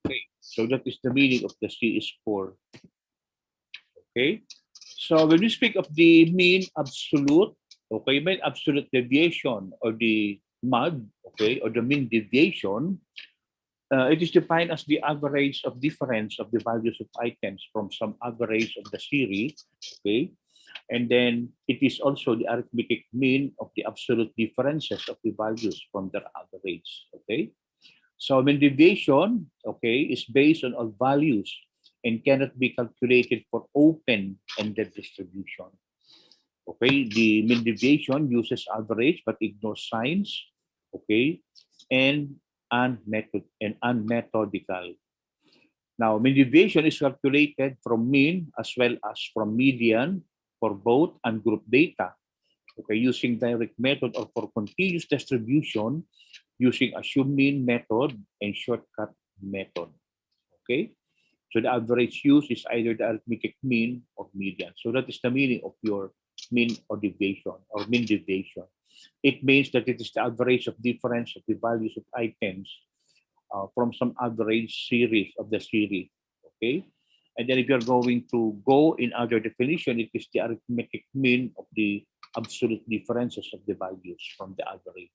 Okay, so that is the meaning of the C is for. Okay, so when we speak of the mean absolute, okay, mean absolute deviation or the MAD, okay, or the mean deviation, it is defined as the average of difference of the values of items from some average of the series, okay, and then it is also the arithmetic mean of the absolute differences of the values from their average, okay. So mean deviation, okay, is based on all values and cannot be calculated for open-ended distribution. Okay, the mean deviation uses average but ignores signs, okay, and unmethodical. Now, mean deviation is calculated from mean as well as from median for both and group data. Okay, using direct method or for continuous distribution using assume mean method and shortcut method. Okay, so the average used is either the arithmetic mean or median. So that is the meaning of your mean or deviation or mean deviation. It means that it is the average of difference of the values of items from some average series of the series. Okay, and then if you're going to go in other definition, it is the arithmetic mean of the absolute differences of the values from the average.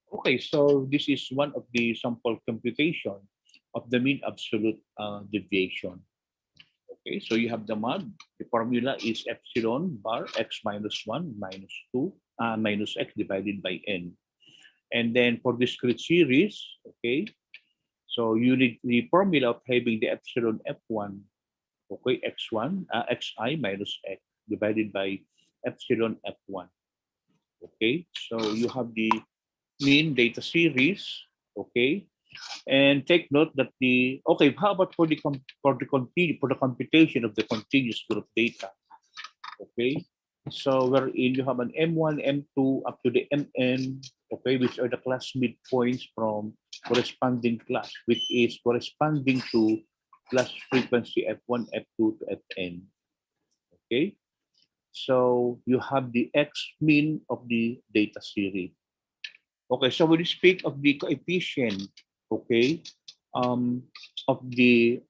Okay, so this is one of the sample computation of the mean absolute deviation. Okay, so you have the MAD. The formula is epsilon bar x minus 1 minus 2 minus x divided by n. And then for discrete series, okay, so you need the formula of having the epsilon f1 Okay, x1, xi minus x divided by epsilon f1. Okay, so you have the mean data series. Okay, and take note that the okay. How about for the for the computation of the continuous group data? Okay, so wherein you have an M1, M2 up to the Mn. Okay, which are the class midpoints from corresponding class, which is corresponding to class frequency F1, F2 to Fn. Okay, so you have the x mean of the data series. Okay, so when you speak of the coefficient, okay, um, of the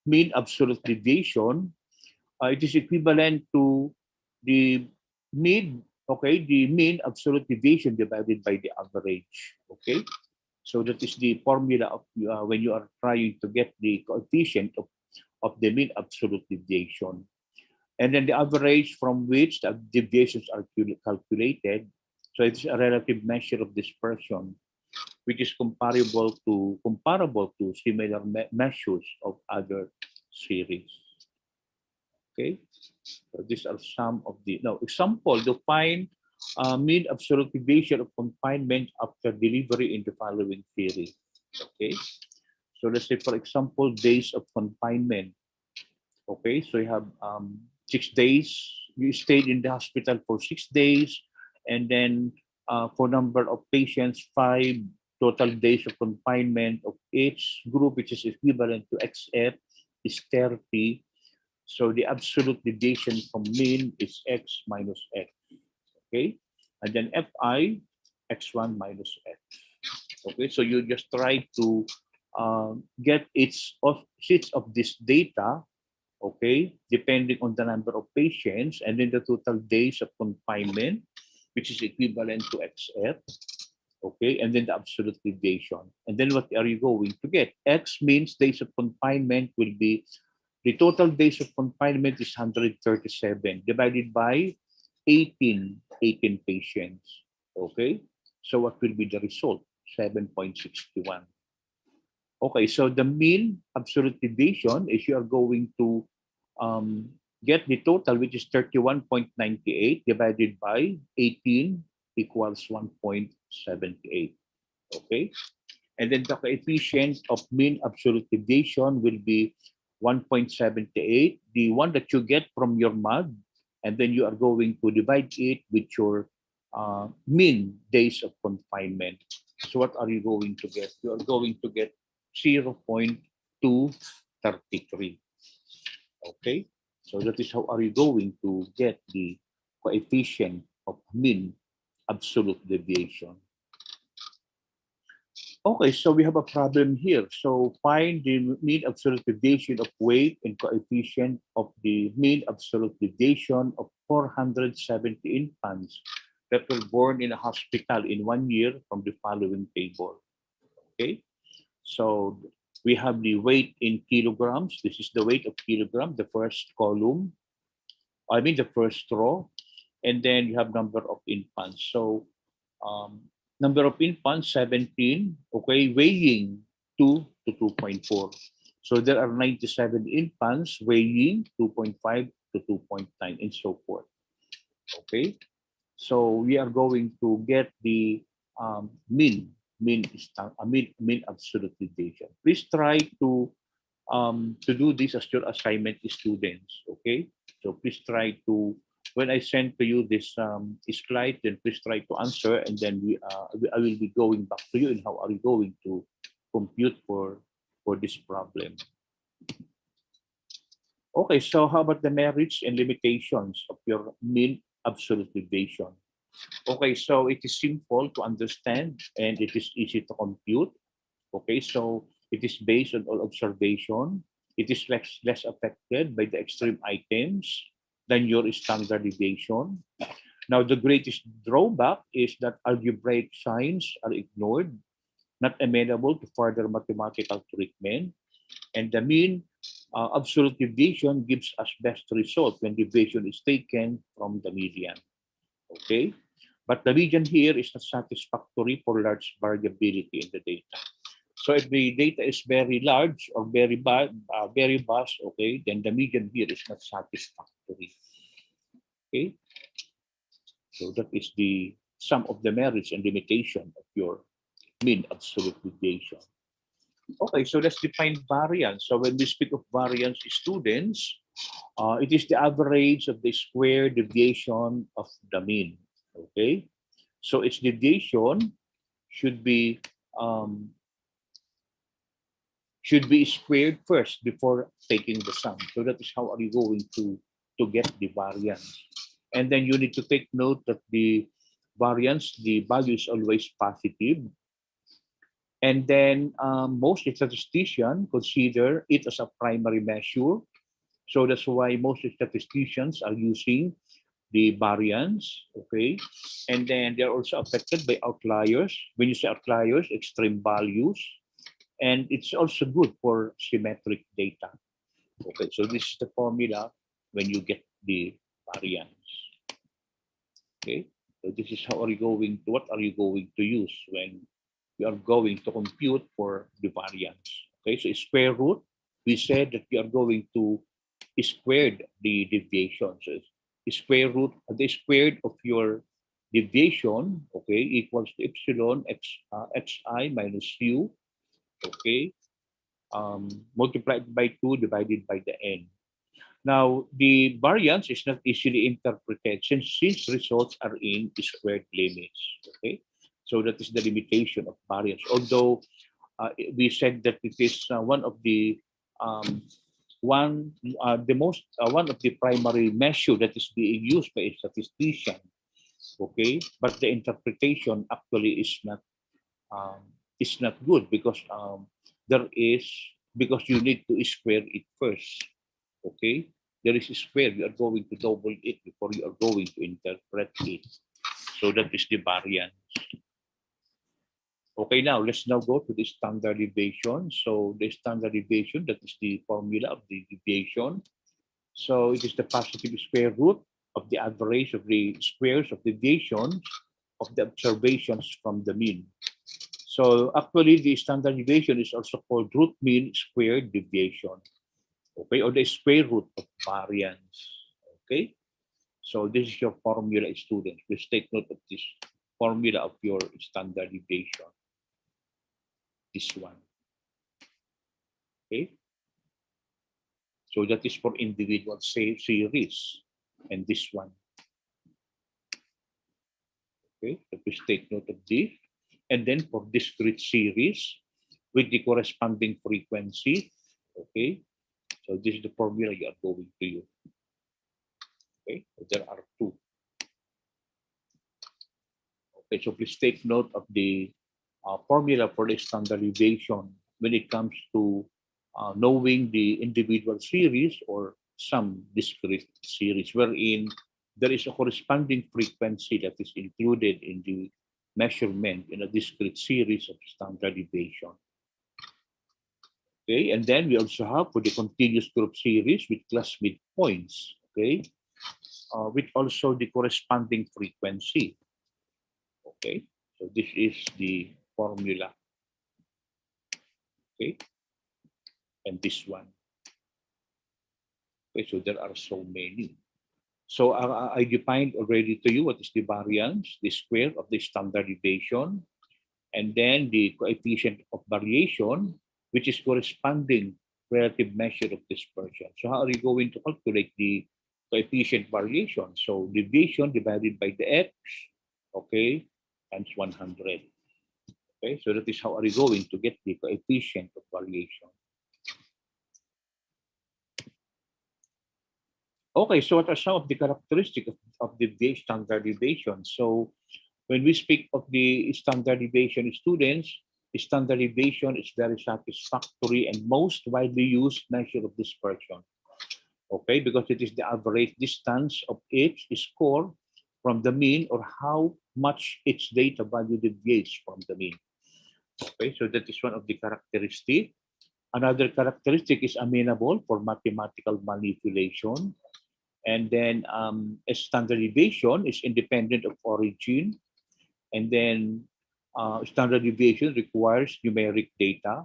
mean absolute deviation, it is equivalent to the mean, okay, the mean absolute deviation divided by the average. Okay, so that is the formula of when you are trying to get the coefficient of the mean absolute deviation. And then the average from which the deviations are calculated. So it's a relative measure of dispersion, which is comparable to similar measures of other series. Okay, so these are some of the now example to find mean absolute deviation of confinement after delivery in the following series. Okay, so let's say for example days of confinement. Okay, so you have 6 days. You stayed in the hospital for 6 days, and then for number of patients, 5 total days of confinement of each group, which is equivalent to XF, is 30. So the absolute deviation from mean is x minus x. Okay, and then Fi, x1 minus x. Okay, so you just try to get each of this data, okay, depending on the number of patients, and then the total days of confinement, which is equivalent to XF, okay, and then the absolute deviation. And then what are you going to get? X means days of confinement will be, the total days of confinement is 137 divided by 18 patients, okay? So what will be the result? 7.61. Okay, so the mean absolute deviation is you are going to get the total, which is 31.98 divided by 18 equals 1.78. Okay, and then the coefficient of mean absolute deviation will be 1.78, the one that you get from your MAD, and then you are going to divide it with your mean days of confinement. So what are you going to get? You are going to get 0.233. Okay, so that is how are you going to get the coefficient of mean absolute deviation. Okay, so we have a problem here. So find the mean absolute deviation of weight and coefficient of the mean absolute deviation of 470 infants that were born in a hospital in 1 year from the following table. Okay, so we have the weight in kilograms. This is the weight of kilogram, the first column. I mean the first row, and then you have number of infants. So number of infants, 17, okay, weighing 2 to 2.4. So there are 97 infants weighing 2.5 to 2.9 and so forth. Okay, so we are going to get the mean absolute deviation. Please try to do this as your assignment, students. Okay, so please try to, when I send to you this slide, then please try to answer, and then I will be going back to you and how are you going to compute for this problem. Okay, so how about the merits and limitations of your mean absolute deviation? Okay, so it is simple to understand and it is easy to compute. Okay, so it is based on all observation. It is less affected by the extreme items than your standard deviation. Now, the greatest drawback is that algebraic signs are ignored, not amenable to further mathematical treatment. And the mean absolute deviation gives us best result when deviation is taken from the median. Okay, but the median here is not satisfactory for large variability in the data. So if the data is very large or very vast, okay, then the median here is not satisfactory. Okay, so that is the some of the merits and limitation of your mean absolute deviation. Okay, so let's define variance. So when we speak of variance, students, it is the average of the square deviation of the mean. Okay, so its deviation should be squared first before taking the sum. So that is how are you going to get the variance. And then you need to take note that the variance, the value is always positive. And then most statisticians consider it as a primary measure. So that's why most statisticians are using the variance, okay? And then they're also affected by outliers. When you say outliers, extreme values. And it's also good for symmetric data. Okay, so this is the formula when you get the variance. Okay, so this is how are you going to, what are you going to use when you are going to compute for the variance. Okay, so square root, we said that you are going to square the deviation. So square root, the squared of your deviation, okay, equals to epsilon xi minus u, okay, multiplied by 2 divided by the n. Now, the variance is not easily interpreted since results are in squared limits. Okay, so that is the limitation of variance. Although we said that it is one of the one of the primary measure that is being used by a statistician. Okay, but the interpretation actually is not good because because you need to square it first. Okay, there is a square, you are going to double it before you are going to interpret it. So that is the variance. Okay, now let's now go to the standard deviation. So the standard deviation, that is the formula of the deviation. So it is the positive square root of the average of the squares of deviations of the observations from the mean. So actually the standard deviation is also called root mean squared deviation. Okay, or the square root of variance. Okay, so this is your formula, students. Please take note of this formula of your standard deviation. This one. Okay, so that is for individual series, and this one. Okay, so please take note of this. And then for discrete series with the corresponding frequency. Okay, so this is the formula you are going to use. Okay, so there are two. Okay, so please take note of the formula for the standard deviation when it comes to knowing the individual series or some discrete series, wherein there is a corresponding frequency that is included in the measurement in a discrete series of standard deviation. Okay, and then we also have for the continuous group series with class midpoints, okay, with also the corresponding frequency. Okay, so this is the formula. Okay, and this one. Okay, so there are so many. So I defined already to you what is the variance, the square of the standard deviation, and then the coefficient of variation, which is corresponding relative measure of dispersion. So how are you going to calculate the coefficient variation? So deviation divided by the x, okay, times 100. Okay, so that is how are you going to get the coefficient of variation. Okay, so what are some of the characteristics of the standard deviation? So when we speak of the standard deviation, students, standard deviation is very satisfactory and most widely used measure of dispersion. Okay, because it is the average distance of each score from the mean or how much its data value deviates from the mean. Okay, so that is one of the characteristics. Another characteristic is amenable for mathematical manipulation. And then a standard deviation is independent of origin. And then Standard deviation requires numeric data,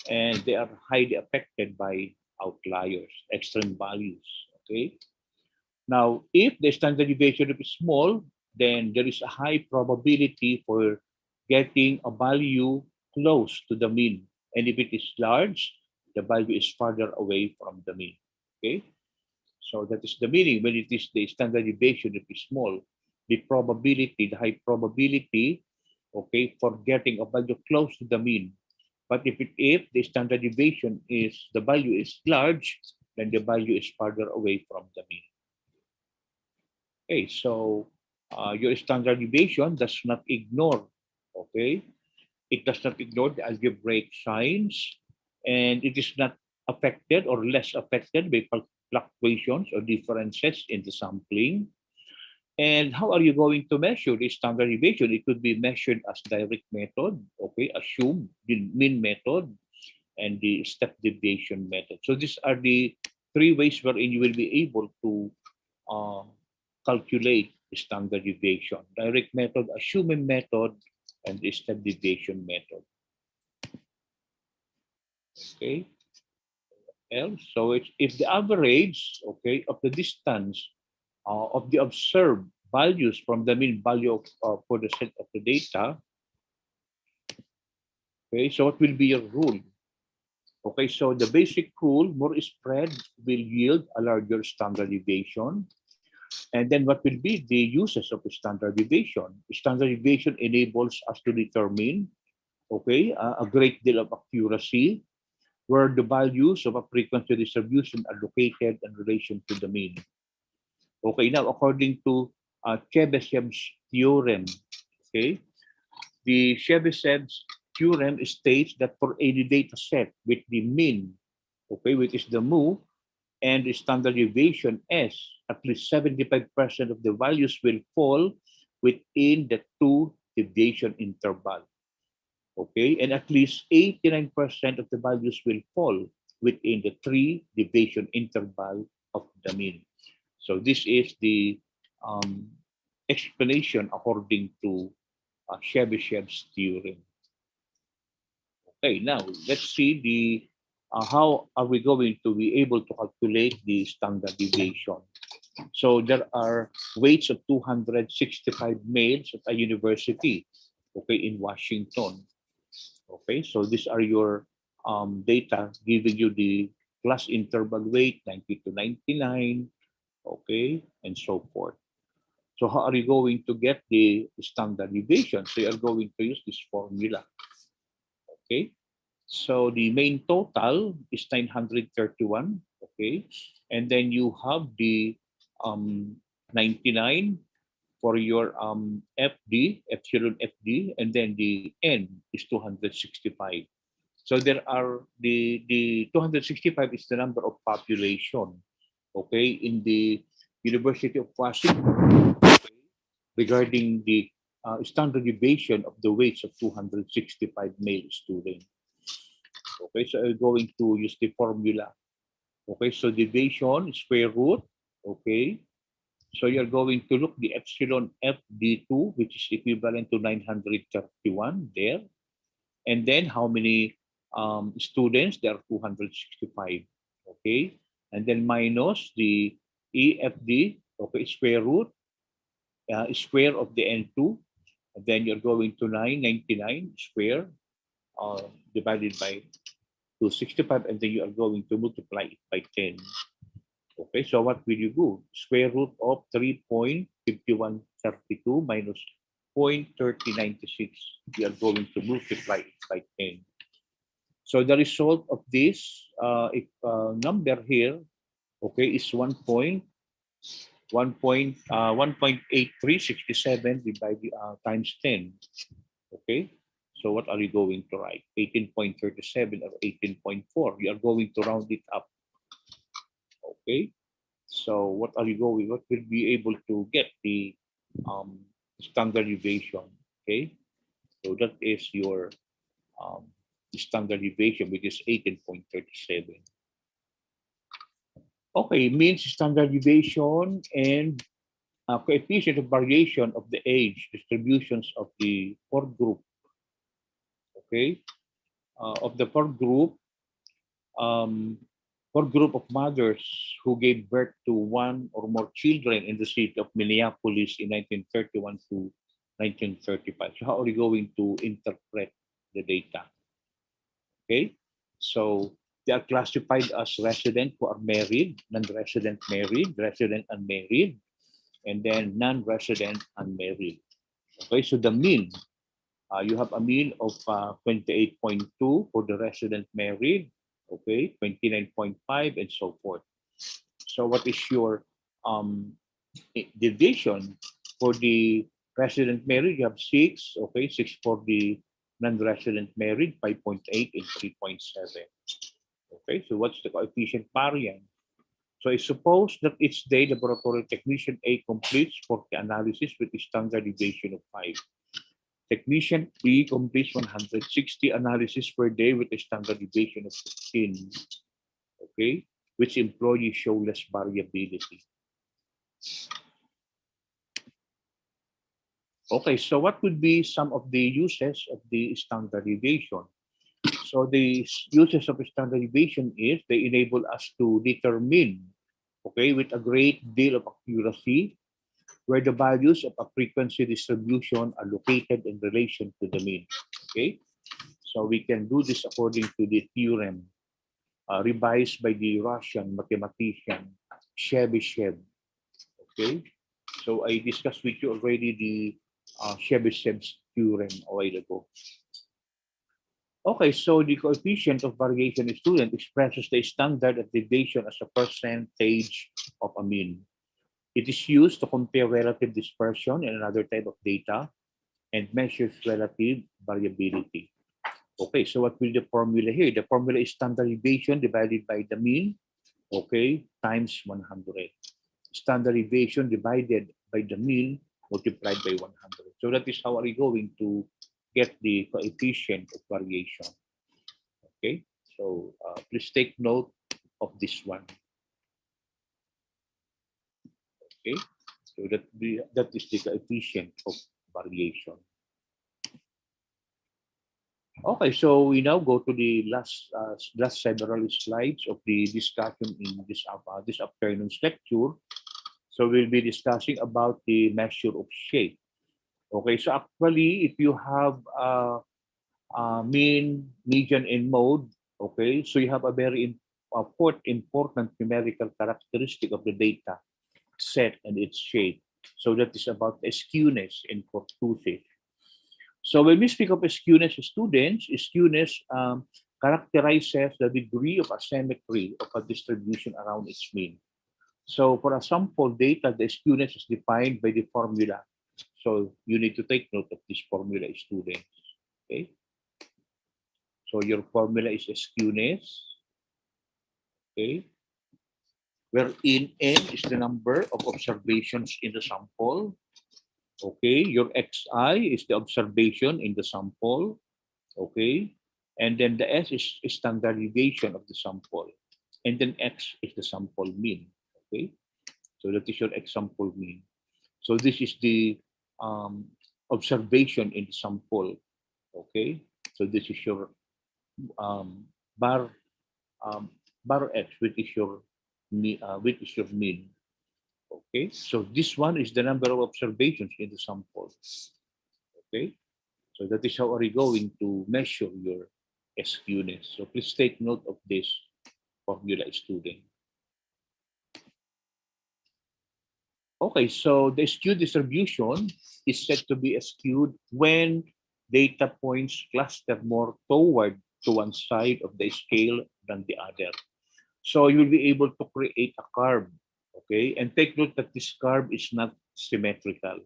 and they are highly affected by outliers, extreme values. Okay. Now, if the standard deviation is small, then there is a high probability for getting a value close to the mean. And if it is large, the value is farther away from the mean. Okay. So that is the meaning. When it is the standard deviation, it is small. The probability, the high probability, okay, for getting a value close to the mean. But if the standard deviation is the value is large, then the value is farther away from the mean. Okay, so your standard deviation does not ignore, okay, it does not ignore the algebraic signs, and it is not affected or less affected by fluctuations or differences in the sampling. And how are you going to measure the standard deviation? It could be measured as direct method, okay, assume the mean method, and the step deviation method. So these are the three ways wherein you will be able to uh, calculate the standard deviation. Direct method, assuming method, and the step deviation method. Okay. So it's, if the average, okay, of the distance of the observed values from the mean value of, for the set of the data, okay, so what will be your rule? Okay, so the basic rule, more spread will yield a larger standard deviation. And then what will be the uses of the standard deviation? Standard deviation enables us to determine, okay, a great deal of accuracy where the values of a frequency distribution are located in relation to the mean. Okay, now according to Chebyshev's theorem, okay, the Chebyshev's theorem states that for any data set with the mean, okay, which is the mu, and the standard deviation S, at least 75% of the values will fall within the two deviation interval. Okay, and at least 89% of the values will fall within the three deviation interval of the mean. So this is the explanation according to Chebyshev's theorem. Okay, now let's see the how are we going to be able to calculate the standard deviation. So there are weights of 265 males at a university, okay, in Washington. Okay, so these are your data giving you the class interval weight 90 to 99, okay, and so forth. So how are you going to get the standard deviation? So you are going to use this formula. Okay, so the main total is 931. Okay, and then you have the 99 for your FD, epsilon FD, and then the N is 265. So there are the 265 is the number of population, okay, in the University of Washington, okay, regarding the standard deviation of the weights of 265 male students. Okay, so I'm going to use the formula. Okay, so deviation, square root, okay. So you're going to look the epsilon FD2, which is equivalent to 931 there. And then how many students? There are 265, okay. And then minus the EFD, okay, square root, square of the N2. And then you're going to 999 square divided by 265, and then you are going to multiply it by 10. Okay, so what will you do? Square root of 3.5132 minus 0.3096. You are going to multiply it by 10. So the result of this number here, okay, is 1.8367 divided times 10. Okay, so what are you going to write? 18.37 or 18.4. You are going to round it up. Okay, so what are you going? What will be able to get the standard deviation? Okay, so that is your standard deviation, which is 18.37. Okay, means standard deviation and coefficient of variation of the age distributions of the fourth group okay, of the um, fourth group of mothers who gave birth to one or more children in the city of Minneapolis in 1931 to 1935. So how are we going to interpret the data? Okay, so they are classified as resident who are married, non-resident married, resident unmarried, and then non-resident unmarried. Okay, so the mean, you have a mean of 28.2 for the resident married, okay, 29.5 and so forth. So what is your division for the resident married? You have 6, okay, 6 for the non-resident married, 5.8 and 3.7. Okay, so what's the coefficient variance? So I suppose that each day laboratory technician A completes 40 analysis with a standard deviation of 5. Technician B completes 160 analysis per day with a standard deviation of 15. Okay, which employees show less variability. Okay, so what would be some of the uses of the standard deviation? So the uses of standard deviation is they enable us to determine, okay, with a great deal of accuracy, where the values of a frequency distribution are located in relation to the mean. Okay, so we can do this according to the theorem revised by the Russian mathematician Chebyshev. Okay, so I discussed with you already the Chebyshev's theorem a while ago. Okay, so the coefficient of variation in student expresses the standard of deviation as a percentage of a mean. It is used to compare relative dispersion and another type of data and measures relative variability. Okay, so what will the formula here? The formula is standard deviation divided by the mean, okay, times 100. Standard deviation divided by the mean multiplied by 100. So that is how are we going to get the coefficient of variation. Okay, so please take note of this one. Okay, so that is the coefficient of variation. Okay, so we now go to the last several slides of the discussion in this afternoon's lecture. So we'll be discussing about the measure of shape. Okay, so actually, if you have mean, median, and mode, okay, so you have a very important numerical characteristic of the data set and its shape. So that is about skewness and kurtosis. So when we speak of skewness, students, skewness characterizes the degree of asymmetry of a distribution around its mean. So for a sample data, the skewness is defined by the formula. So you need to take note of this formula, students. Okay. So your formula is skewness. Okay. Wherein n is the number of observations in the sample. Okay. Your xi is the observation in the sample. Okay. And then the s is standard deviation of the sample. And then x is the sample mean. Okay. So that is your example mean. So this is the observation in the sample. Okay. So this is your bar x, which is your mean. Okay. So this one is the number of observations in the sample. Okay. So that is how are we going to measure your skewness. So please take note of this formula, student. Okay, so the skewed distribution is said to be skewed when data points cluster more toward to one side of the scale than the other. So you will be able to create a curve, okay? And take note that this curve is not symmetrical.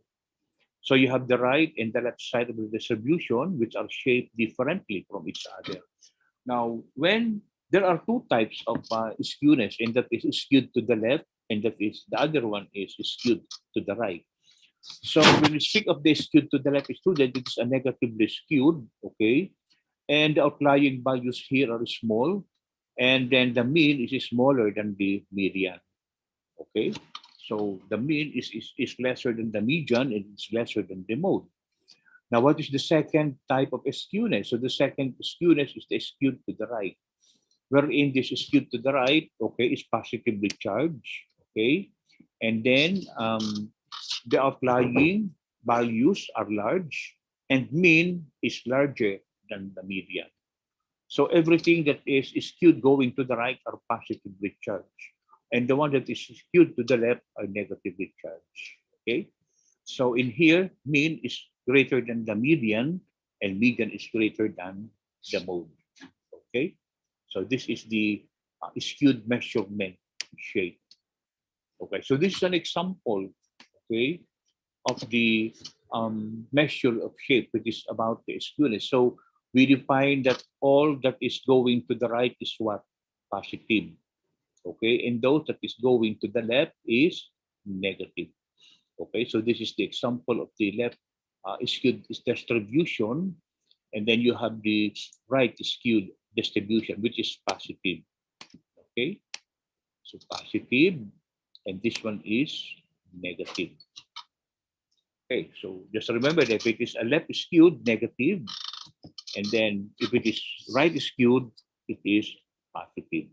So you have the right and the left side of the distribution, which are shaped differently from each other. Now, when there are two types of skewness, and that is skewed to the left, and that is the other one is skewed to the right. So when we speak of the skewed to the left student, it is a negatively skewed, okay? And the outlying values here are small, and then the mean is smaller than the median, okay? So the mean is lesser than the median, and it's lesser than the mode. Now, what is the second type of skewness? So the second skewness is the skewed to the right. Wherein this is skewed to the right, okay, is positively charged, okay? And then the outlying values are large and mean is larger than the median. So everything that is skewed going to the right are positively charged. And the one that is skewed to the left are negatively charged, okay? So in here, mean is greater than the median and median is greater than the mode, okay? So this is the skewed measurement shape. Okay, so this is an example, okay, of the measure of shape, which is about the skewness. So we define that all that is going to the right is what? Positive. Okay, and those that is going to the left is negative. Okay, so this is the example of the left skewed distribution, and then you have the right skewed distribution, which is positive. Okay, so positive, and this one is negative. Okay, so just remember that if it is a left skewed, negative, and then if it is right skewed, it is positive.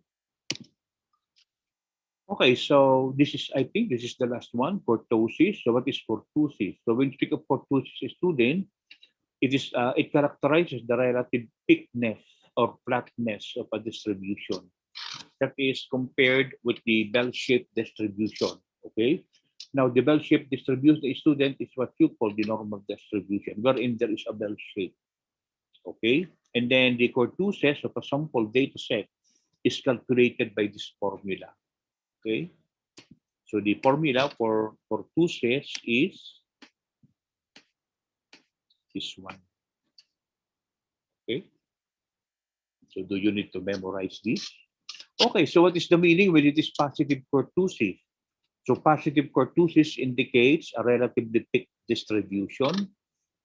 Okay, so this is, I think this is the last one, kurtosis. So what is kurtosis? So when you speak of kurtosis, student, it characterizes the relative thickness or flatness of a distribution that is compared with the bell-shaped distribution. Okay. Now the bell-shaped distribution, student, is what you call the normal distribution, wherein there is a bell shape. Okay. And then the kurtosis of a sample data set is calculated by this formula. Okay. So the formula for kurtosis is this one. Okay. So do you need to memorize this? Okay, so what is the meaning when it is positive kurtosis? So positive kurtosis indicates a relatively thick distribution,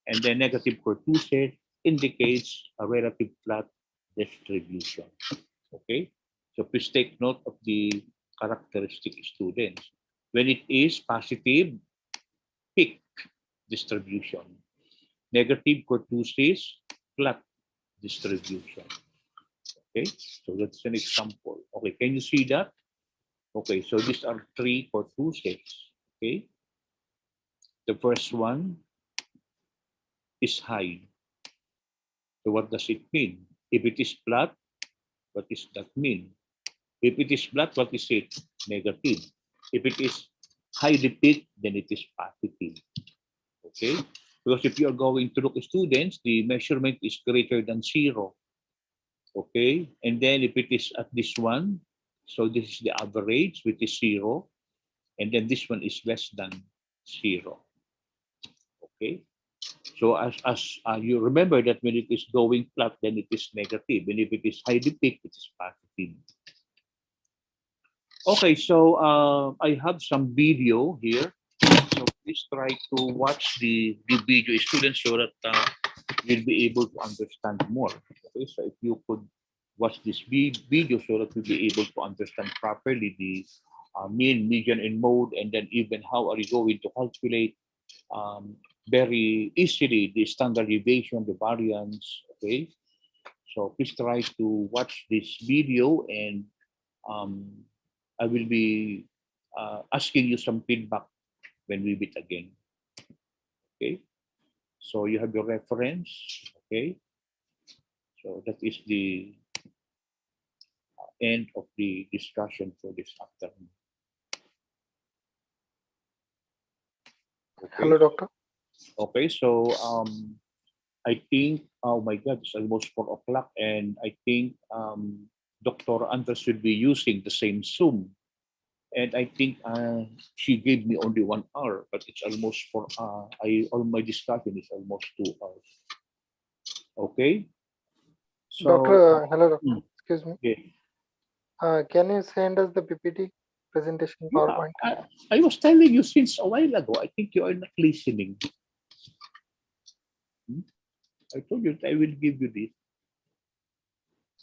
and then negative kurtosis indicates a relative flat distribution. Okay, so please take note of the characteristic, students. When it is positive, thick distribution. Negative kurtosis, flat distribution. Okay, so that's an example. Okay, can you see that? Okay, so these are three kurtosis. Okay, the first one is high. So what does it mean? If it is flat, what does that mean? If it is flat, what is it? Negative. If it is highly peaked, then it is positive. Okay, because if you are going to look at students, the measurement is greater than 0. Okay, and then if it is at this one, so this is the average, which is 0, and then this one is less than 0. Okay, so as you remember that when it is going flat, then it is negative, and if it is highly peaked, it is positive. Okay, so I have some video here, so please try to watch the video, students, so that you'll be able to understand more. Okay, so if you could watch this video so that you'll be able to understand properly the mean, median, and mode, and then even how are you going to calculate very easily the standard deviation, the variance. Okay, so please try to watch this video, and I will be asking you some feedback when we meet again. Okay, so you have your reference. Okay, so that is the end of the discussion for this afternoon. Okay. Hello, doctor. Okay, so I think, oh my God, it's almost 4 o'clock, and I think Dr. Andres will be using the same Zoom. And I think she gave me only 1 hour, but it's almost all my discussion is almost 2 hours. Okay. So, Doctor, hello, doctor. Excuse me. yeah. Can you send us the PPT presentation PowerPoint? I was telling you since a while ago. I think you are not listening. I told you that I will give you this.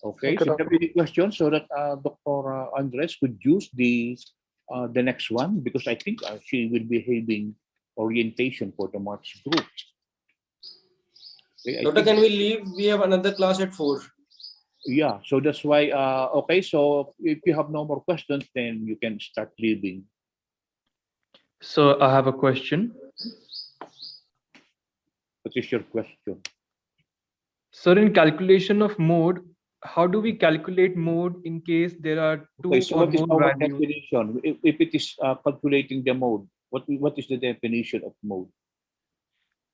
Okay, so if you have any questions so that Dr. Andres could use the next one, because I think she will be having orientation for the March group. Okay, I Doctor, think can we leave? We have another class at 4. yeah. So that's why. Okay. So if you have no more questions, then you can start leaving. So I have a question. What is your question? So in calculation of mode, how do we calculate mode in case there are Okay. two So or what is more our values? definition? If it is calculating the mode, what is the definition of mode?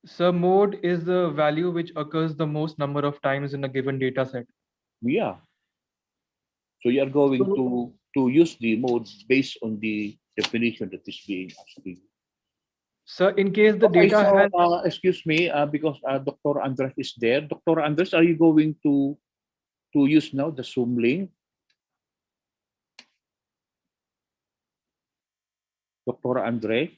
So mode is the value which occurs the most number of times in a given data set. Yeah. So you are going So, to use the mode based on the definition that is being asked. so in case the Okay, data so has, excuse me, because Dr. Andres is there. Dr. Andres, are you going to use now the Zoom link? Dr. Andres,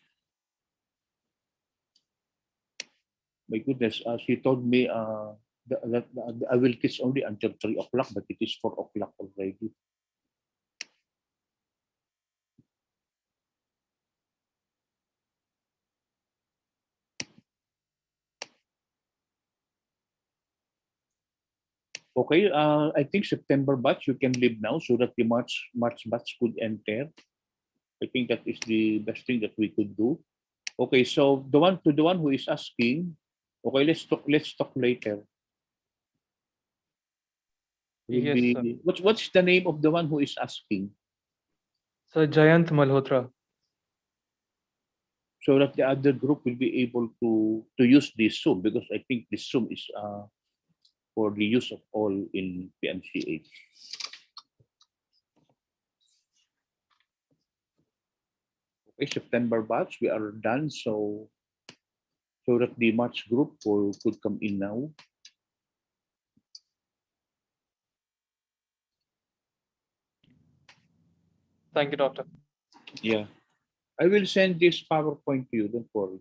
my goodness, she told me that I will teach only until 3 o'clock, but it is 4 o'clock already. Okay, I think September batch you can leave now so that the March batch could enter. I think that is the best thing that we could do. Okay, so the one who is asking, okay, let's talk later. Will yes, sir. be what's the name of the one who is asking, So Jayant Malhotra. so that the other group will be able to use this Zoom, because I think this Zoom is for the use of all in PMCH. Okay, September batch we are done, so that the March group could come in now. Thank you, doctor. Yeah, I will send this PowerPoint to you. Don't worry.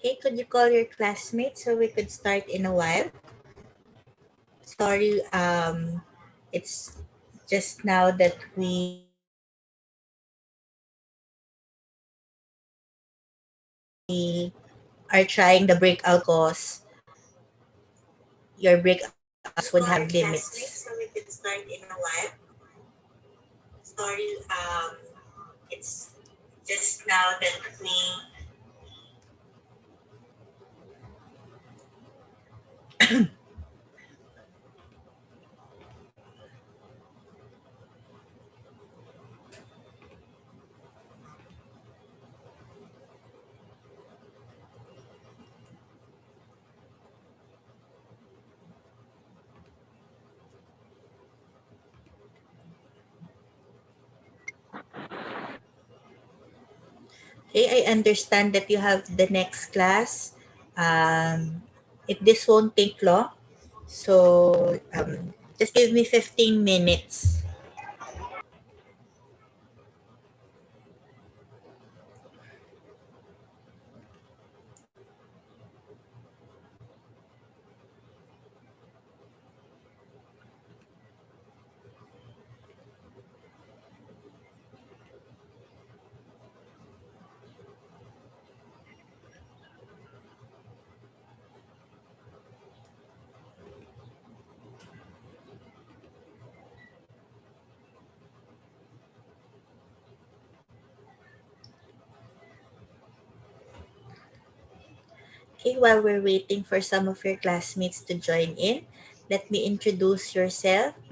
Okay, could you call your classmates so we could start in a while? Sorry, it's just now that we are trying the breakout course. Your breakout class would have limits. So we could start in a while. Sorry, it's just now that we Okay, I understand that you have the next class. This won't take long. So just give me 15 minutes. Okay, while we're waiting for some of your classmates to join in, let me introduce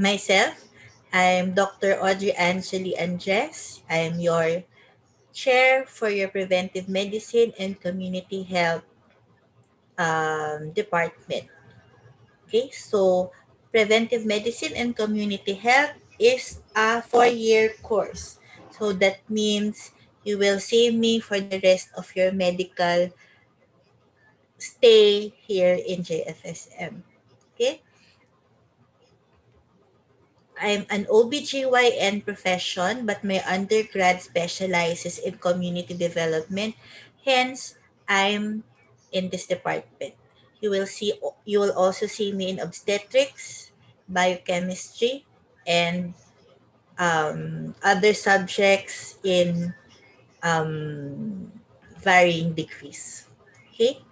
myself. I'm Dr. Audrey Angeli Andres. I'm your chair for your preventive medicine and community health department. Okay, so preventive medicine and community health is a 4-year course. So that means you will see me for the rest of your medical stay here in JFSM. Okay, I'm an OBGYN profession, but my undergrad specializes in community development. Hence, I'm in this department. You will also see me in obstetrics, biochemistry, and other subjects in varying degrees. Okay,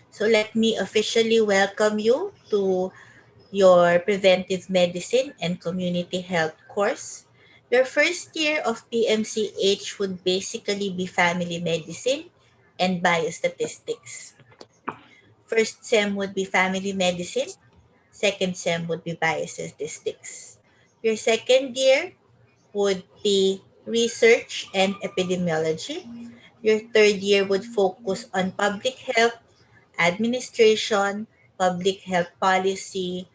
so let me officially welcome you to your preventive medicine and community health course. Your first year of PMCH would basically be family medicine and biostatistics. First sem would be family medicine, second sem would be biostatistics. Your second year would be research and epidemiology. Your third year would focus on public health, administration, public health policy,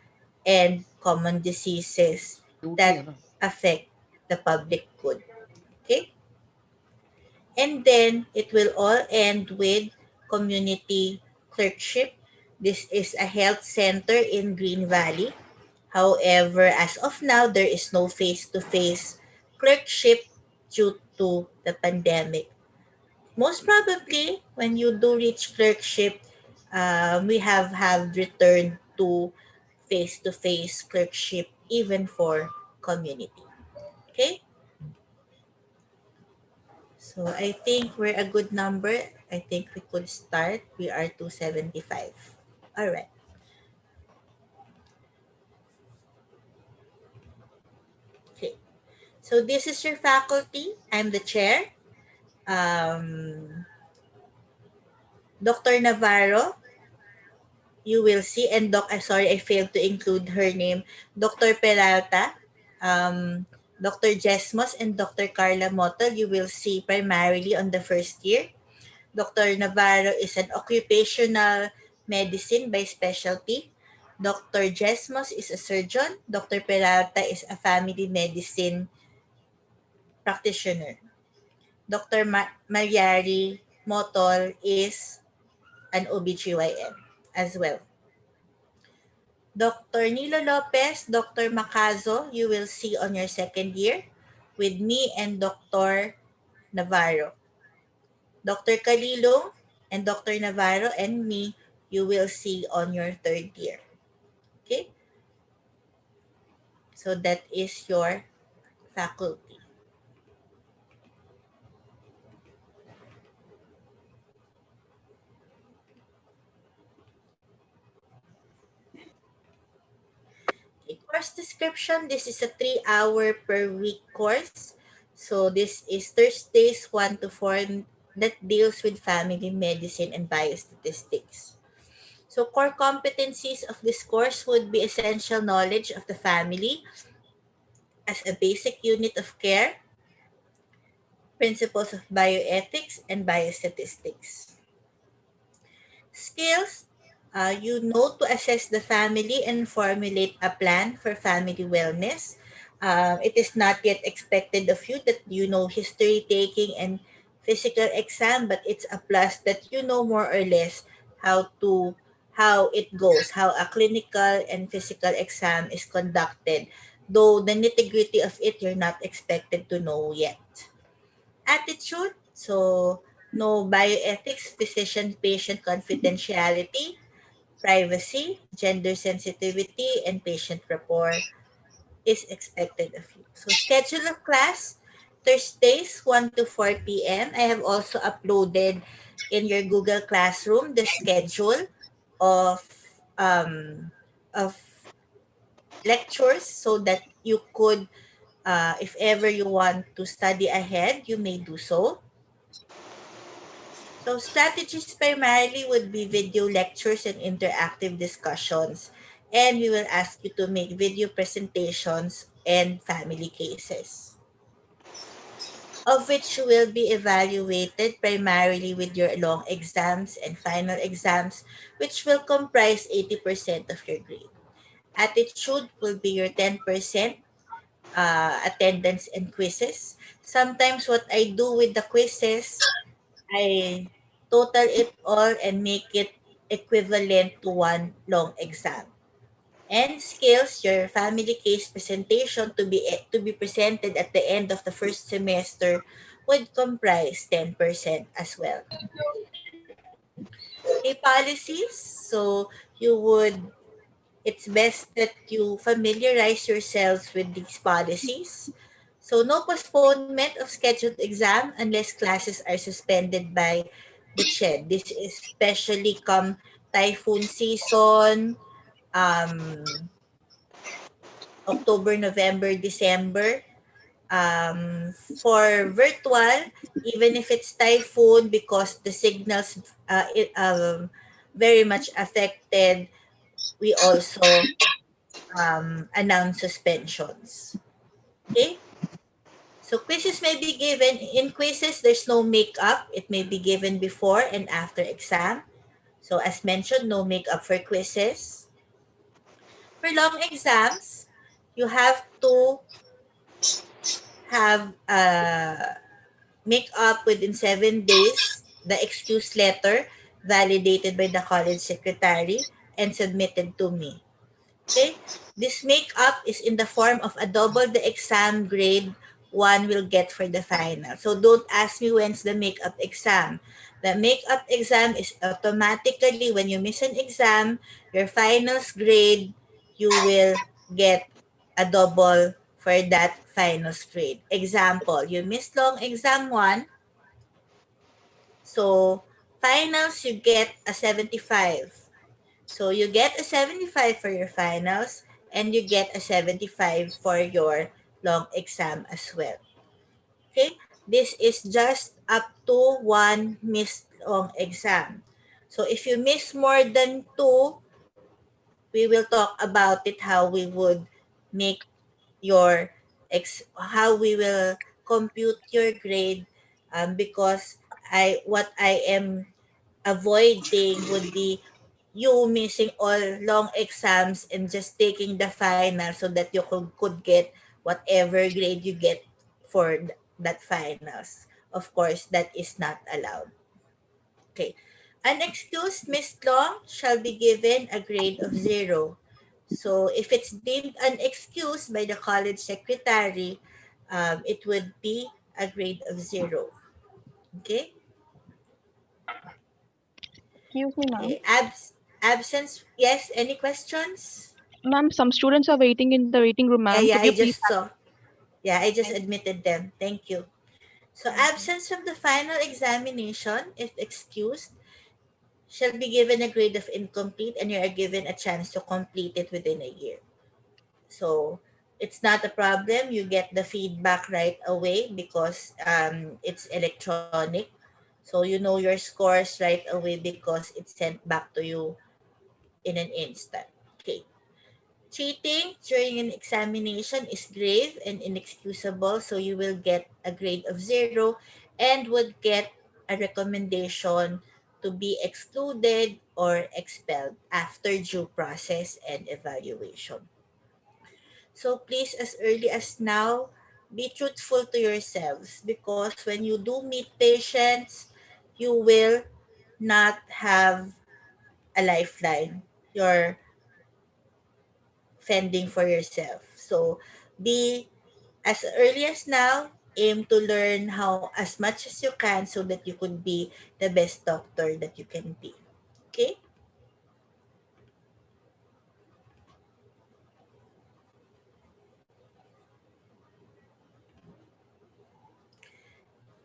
and common diseases that affect the public good. Okay? And then it will all end with community clerkship. This is a health center in Green Valley. However, as of now, there is no face to face clerkship due to the pandemic. Most probably, when you do reach clerkship, we have returned to face clerkship even for community. Okay? So I think we're a good number. I think we could start. We are 275. All right. Okay. So this is your faculty. I'm the chair. Dr. Navarro, you will see, and sorry, I failed to include her name. Dr. Peralta, Dr. Jesmos, and Dr. Carla Motel, you will see primarily on the first year. Dr. Navarro is an occupational medicine by specialty. Dr. Jesmos is a surgeon. Dr. Peralta is a family medicine practitioner. Dr. Malyari Motol is an OBGYN as well. Dr. Nilo Lopez, Dr. Macazo, you will see on your second year with me and Dr. Navarro. Dr. Kalilong and Dr. Navarro and me, you will see on your third year. Okay? So that is your faculty. Okay, course description, this is a 3-hour per week course. So this is Thursdays 1 to 4 that deals with family medicine and biostatistics. So core competencies of this course would be essential knowledge of the family as a basic unit of care, principles of bioethics and biostatistics. Skills, you know to assess the family and formulate a plan for family wellness. It is not yet expected of you that you know history taking and physical exam, but it's a plus that you know more or less how it goes, how a clinical and physical exam is conducted. Though the nitty-gritty of it you're not expected to know yet. Attitude, so no bioethics, physician-patient confidentiality, privacy, gender sensitivity, and patient rapport is expected of you. So schedule of class, Thursdays 1 to 4 p.m. I have also uploaded in your Google Classroom the schedule of of lectures so that you could, if ever you want to study ahead, you may do so. So strategies primarily would be video lectures and interactive discussions. And we will ask you to make video presentations and family cases. of which you will be evaluated primarily with your long exams and final exams, which will comprise 80% of your grade. Attitude will be your 10%, attendance and quizzes. Sometimes what I do with the quizzes, I total it all and make it equivalent to one long exam. And skills, your family case presentation to be presented at the end of the first semester would comprise 10% as well. Okay, policies. So you would it's best that you familiarize yourselves with these policies. So no postponement of scheduled exam unless classes are suspended by the CHED. This is especially come typhoon season, um, October, November, December. For virtual, even if it's typhoon, because the signals very much affected, we also announce suspensions. Okay? So quizzes may be given. In quizzes, there's no makeup. It may be given before and after exam. So as mentioned, no makeup for quizzes. For long exams, you have to have make up within 7 days the excuse letter validated by the college secretary and submitted to me. Okay? This makeup is in the form of a double the exam grade one will get for the final. So don't ask me when's the makeup exam. The makeup exam is automatically when you miss an exam, your finals grade, you will get a double for that finals grade. Example, you missed long exam 1, so finals you get a 75. So you get a 75 for your finals and you get a 75 for your long exam as well. Okay? This is just up to one missed long exam. So if you miss more than two, we will talk about it how we would make your how we will compute your grade, because what I am avoiding would be you missing all long exams and just taking the final so that you could get whatever grade you get for that finals. Of course, that is not allowed. Okay. Unexcused missed long shall be given a grade of 0. So if it's deemed unexcused by the college secretary, it would be a grade of 0. Okay? Excuse me, ma'am. Okay. Absence. Yes, any questions? Ma'am, some students are waiting in the waiting room, Yeah, ma'am. yeah, Could I you please? just saw. Yeah, I just admitted them. Thank you. So absence from the final examination, if excused, shall be given a grade of incomplete and you are given a chance to complete it within a year. So it's not a problem. You get the feedback right away because it's electronic. So you know your scores right away because it's sent back to you in an instant. Okay. Cheating during an examination is grave and inexcusable, so you will get a grade of 0 and would get a recommendation to be excluded or expelled after due process and evaluation. So please, as early as now, be truthful to yourselves because when you do meet patients, you will not have a lifeline. You're fending for yourself. So be as early as now, aim to learn how as much as you can so that you could be the best doctor that you can be. Okay?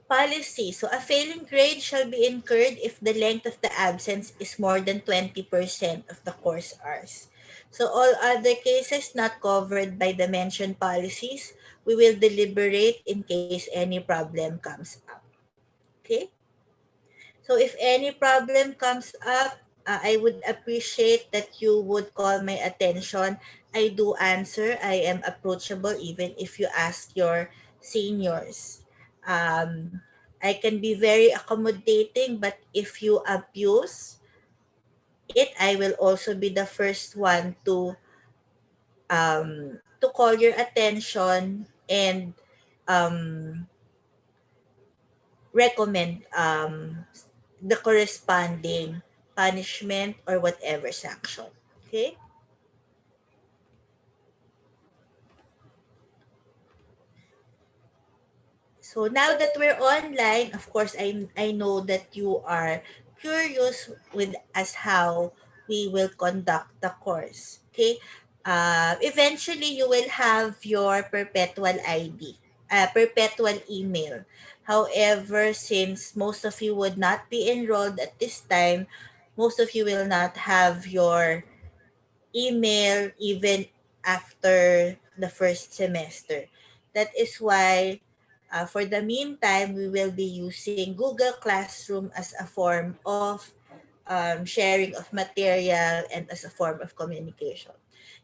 Policy. So a failing grade shall be incurred if the length of the absence is more than 20% of the course hours. So all other cases not covered by the mentioned policies, we will deliberate in case any problem comes up. Okay? So if any problem comes up, I would appreciate that you would call my attention. I do answer. I am approachable even if you ask your seniors. I can be very accommodating, but if you abuse it, I will also be the first one to call your attention and um, recommend the corresponding punishment or whatever sanction. Okay? So now that we're online, of course, I know that you are curious with as how we will conduct the course. Okay. Eventually, you will have your perpetual ID, perpetual email. However, since most of you would not be enrolled at this time, most of you will not have your email even after the first semester. That is why, for the meantime, we will be using Google Classroom as a form of sharing of material and as a form of communication.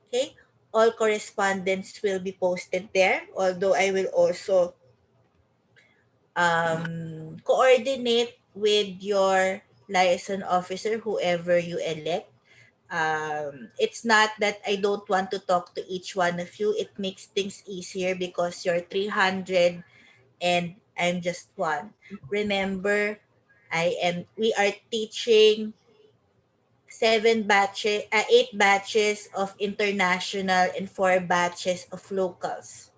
Okay? All correspondence will be posted there, although I will also coordinate with your liaison officer, whoever you elect. It's not that I don't want to talk to each one of you. It makes things easier because you're 300 and I'm just one. Remember, we are teaching 8 batches of international and 4 batches of locals.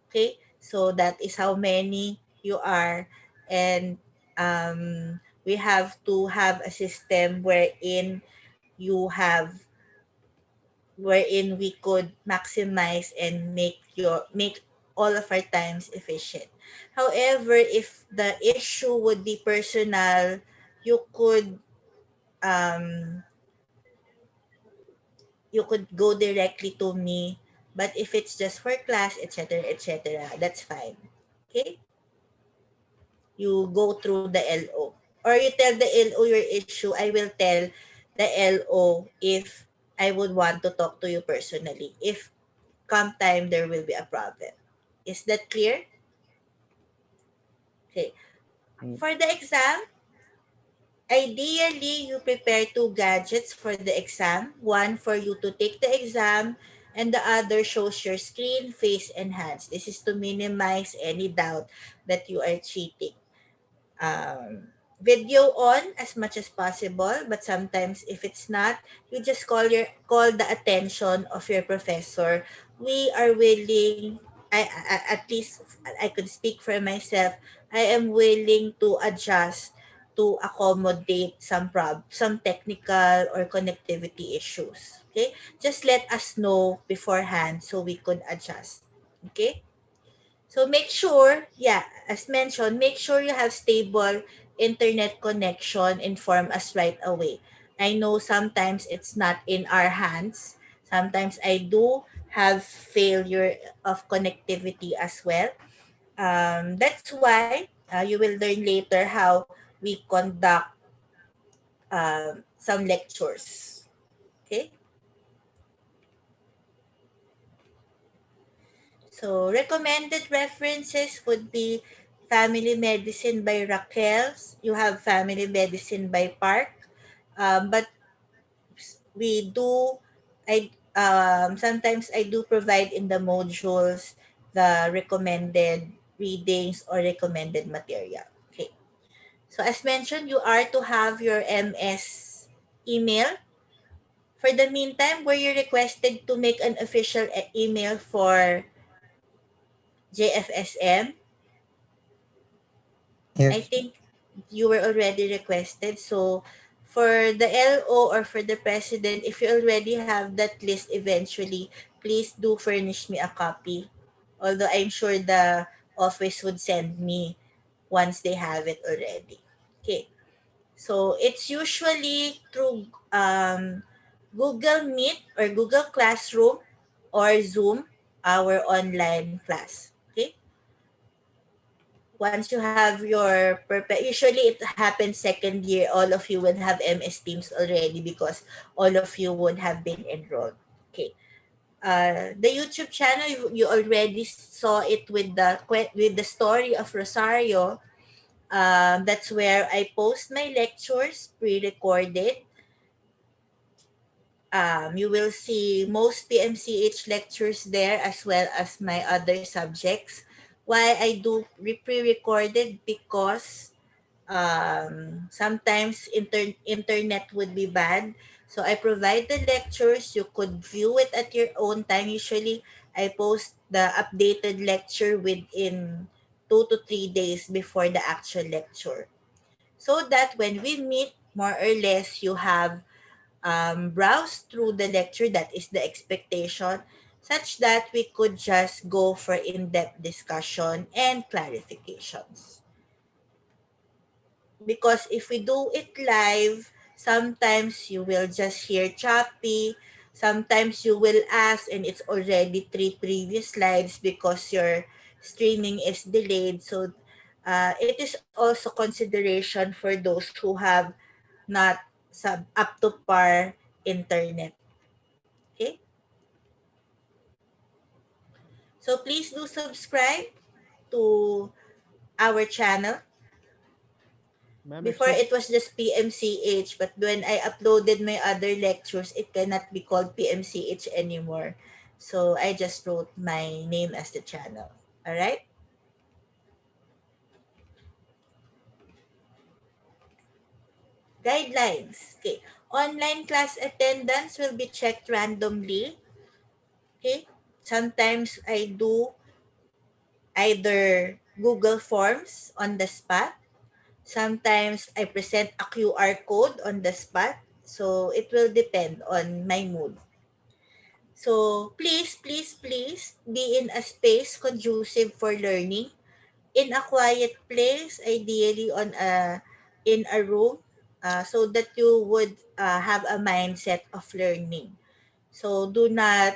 Okay, so that is how many you are, and we have to have a system wherein we could maximize and make all of our times efficient. However, if the issue would be personal, you could um, you could go directly to me. But if it's just for class, etc., that's fine. Okay, you go through the LO, or you tell the LO your issue. I will tell the LO if I would want to talk to you personally. If come time there will be a problem. Is that clear? Okay. Mm. For the exam, ideally you prepare 2 gadgets for the exam. One for you to take the exam and the other shows your screen, face, and hands. This is to minimize any doubt that you are cheating. Video on as much as possible, but sometimes if it's not, you just call the attention of your professor. We are willing, at least I could speak for myself, I am willing to adjust to accommodate some technical or connectivity issues. Okay, just let us know beforehand so we could adjust. Okay. So make sure, yeah, as mentioned, make sure you have stable internet connection. Inform us right away. I know sometimes it's not in our hands. Sometimes I do have failure of connectivity as well. That's why you will learn later how we conduct some lectures. Okay. So recommended references would be Family Medicine by Raquel. You have Family Medicine by Park. But we do, sometimes I do provide in the modules the recommended readings or recommended material. Okay. So as mentioned, you are to have your MS email. For the meantime, were you requested to make an official email for JFSM? I Yes. think you were already requested. So for the LO or for the president, if you already have that list eventually, please do furnish me a copy. Although I'm sure the office would send me once they have it already. Okay. So it's usually through Google Meet or Google Classroom or Zoom, our online class. Okay. Once you have your usually it happens second year, all of you would have MS Teams already because all of you would have been enrolled. Okay. The YouTube channel, you already saw it with the story of Rosario. That's where I post my lectures pre-recorded. You will see most PMCH lectures there as well as my other subjects. Why I do pre-recorded? Because sometimes internet would be bad. So I provide the lectures. You could view it at your own time. Usually, I post the updated lecture within 2 to 3 days before the actual lecture. So that when we meet, more or less, you have browse through the lecture, that is the expectation, such that we could just go for in-depth discussion and clarifications. Because if we do it live, sometimes you will just hear choppy, sometimes you will ask and it's already 3 previous slides because your streaming is delayed. So it is also consideration for those who have not up to par internet. Okay, so please do subscribe to our channel. Before it was just PMCH, but when I uploaded my other lectures, it cannot be called PMCH anymore. So I just wrote my name as the channel. All right? Guidelines. Okay. Online class attendance will be checked randomly. Okay. Sometimes I do either Google Forms on the spot. Sometimes I present a QR code on the spot. So it will depend on my mood. So please, please, please be in a space conducive for learning, in a quiet place, ideally in a room, so that you would have a mindset of learning. So do not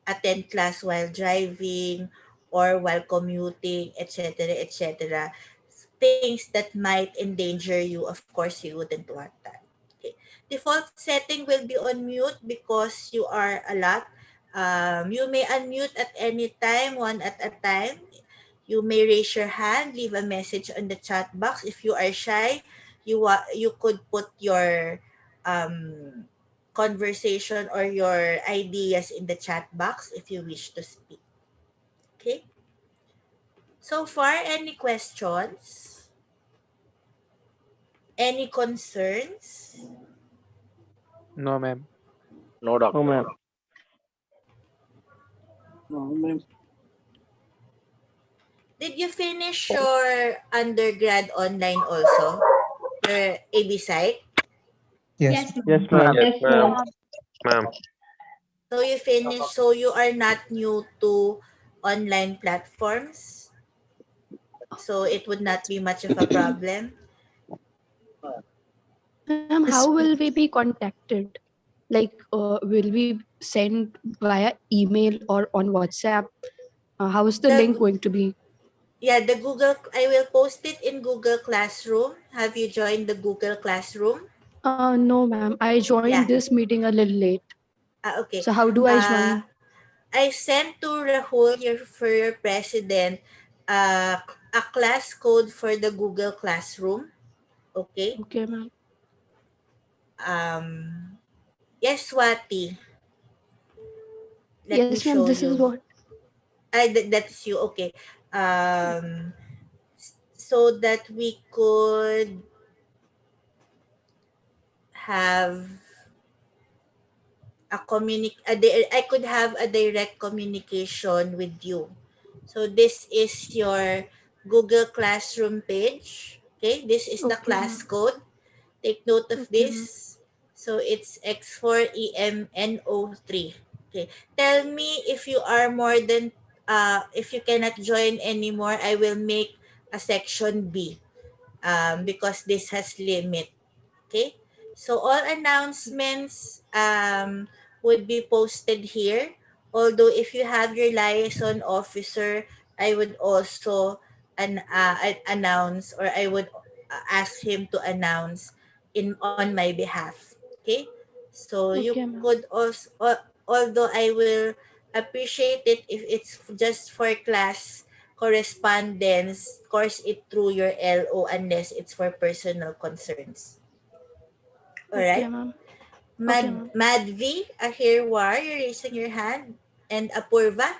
attend class while driving or while commuting, etc., etc. Things that might endanger you, of course, you wouldn't want that. Okay. Default setting will be on mute because you are a lot. You may unmute at any time, one at a time. You may raise your hand, leave a message on the chat box. If you are shy, you could put your um, conversation or your ideas in the chat box if you wish to speak. Okay? So far, any questions? Any concerns? No, ma'am. No, doctor. No, ma'am. Did you finish your undergrad online also? Your AB site? Yes. Yes, ma'am. Yes, ma'am. Ma'am. So you finished, so you are not new to online platforms? So it would not be much of a problem? Ma'am, how will we be contacted? Like, will we send via email or on WhatsApp? How is the link The going to be? Yeah, the Google, I will post it in Google Classroom. Have you joined the Google Classroom? No, ma'am. I joined Yeah. this meeting a little late. Okay. So how do I join? I sent to Rahul, for your president, a class code for the Google Classroom. Okay. Okay, ma'am. Um, yes, Swati. Let me Yes, ma'am. show This is you. what. That's you. Okay. Um, so that we could have I could have a direct communication with you. So this is your Google Classroom page. Okay, this is the Okay, class ma'am. code. Take note of Okay, ma'am. this. So it's X4EMNO3. Okay. Tell me if you are more than if you cannot join anymore, I will make a section B because this has limit. Okay? So all announcements would be posted here. Although if you have your liaison officer, I would also announce, or I would ask him to announce on my behalf. Okay? So you Okay, ma'am. could although I will appreciate it if it's just for class correspondence, course it through your LO unless it's for personal concerns. All Okay, right. ma'am. Okay, ma'am. Madvi, Ahirwar, you're raising your hand, and Apurva.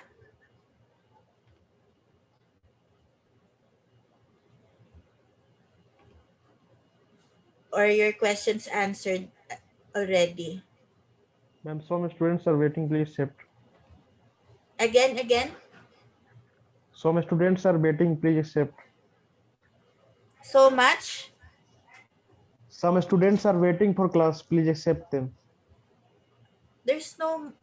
Or your questions answered already? Ma'am, some students are waiting, please accept. Again. Some students are waiting, please accept. So much? Some students are waiting for class, please accept them. There's no...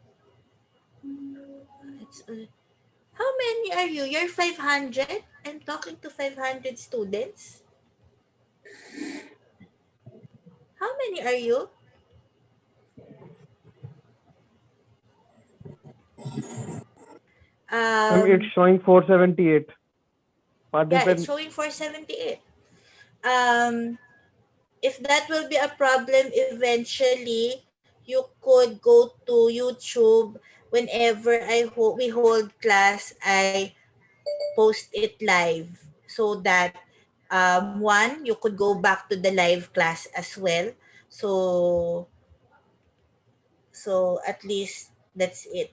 how many are you? You're 500? I'm talking to 500 students. How many are you? It's showing 478. Yeah, it's showing 478. If that will be a problem eventually, you could go to YouTube. Whenever we hold class, I post it live so that one, you could go back to the live class as well. So at least that's it.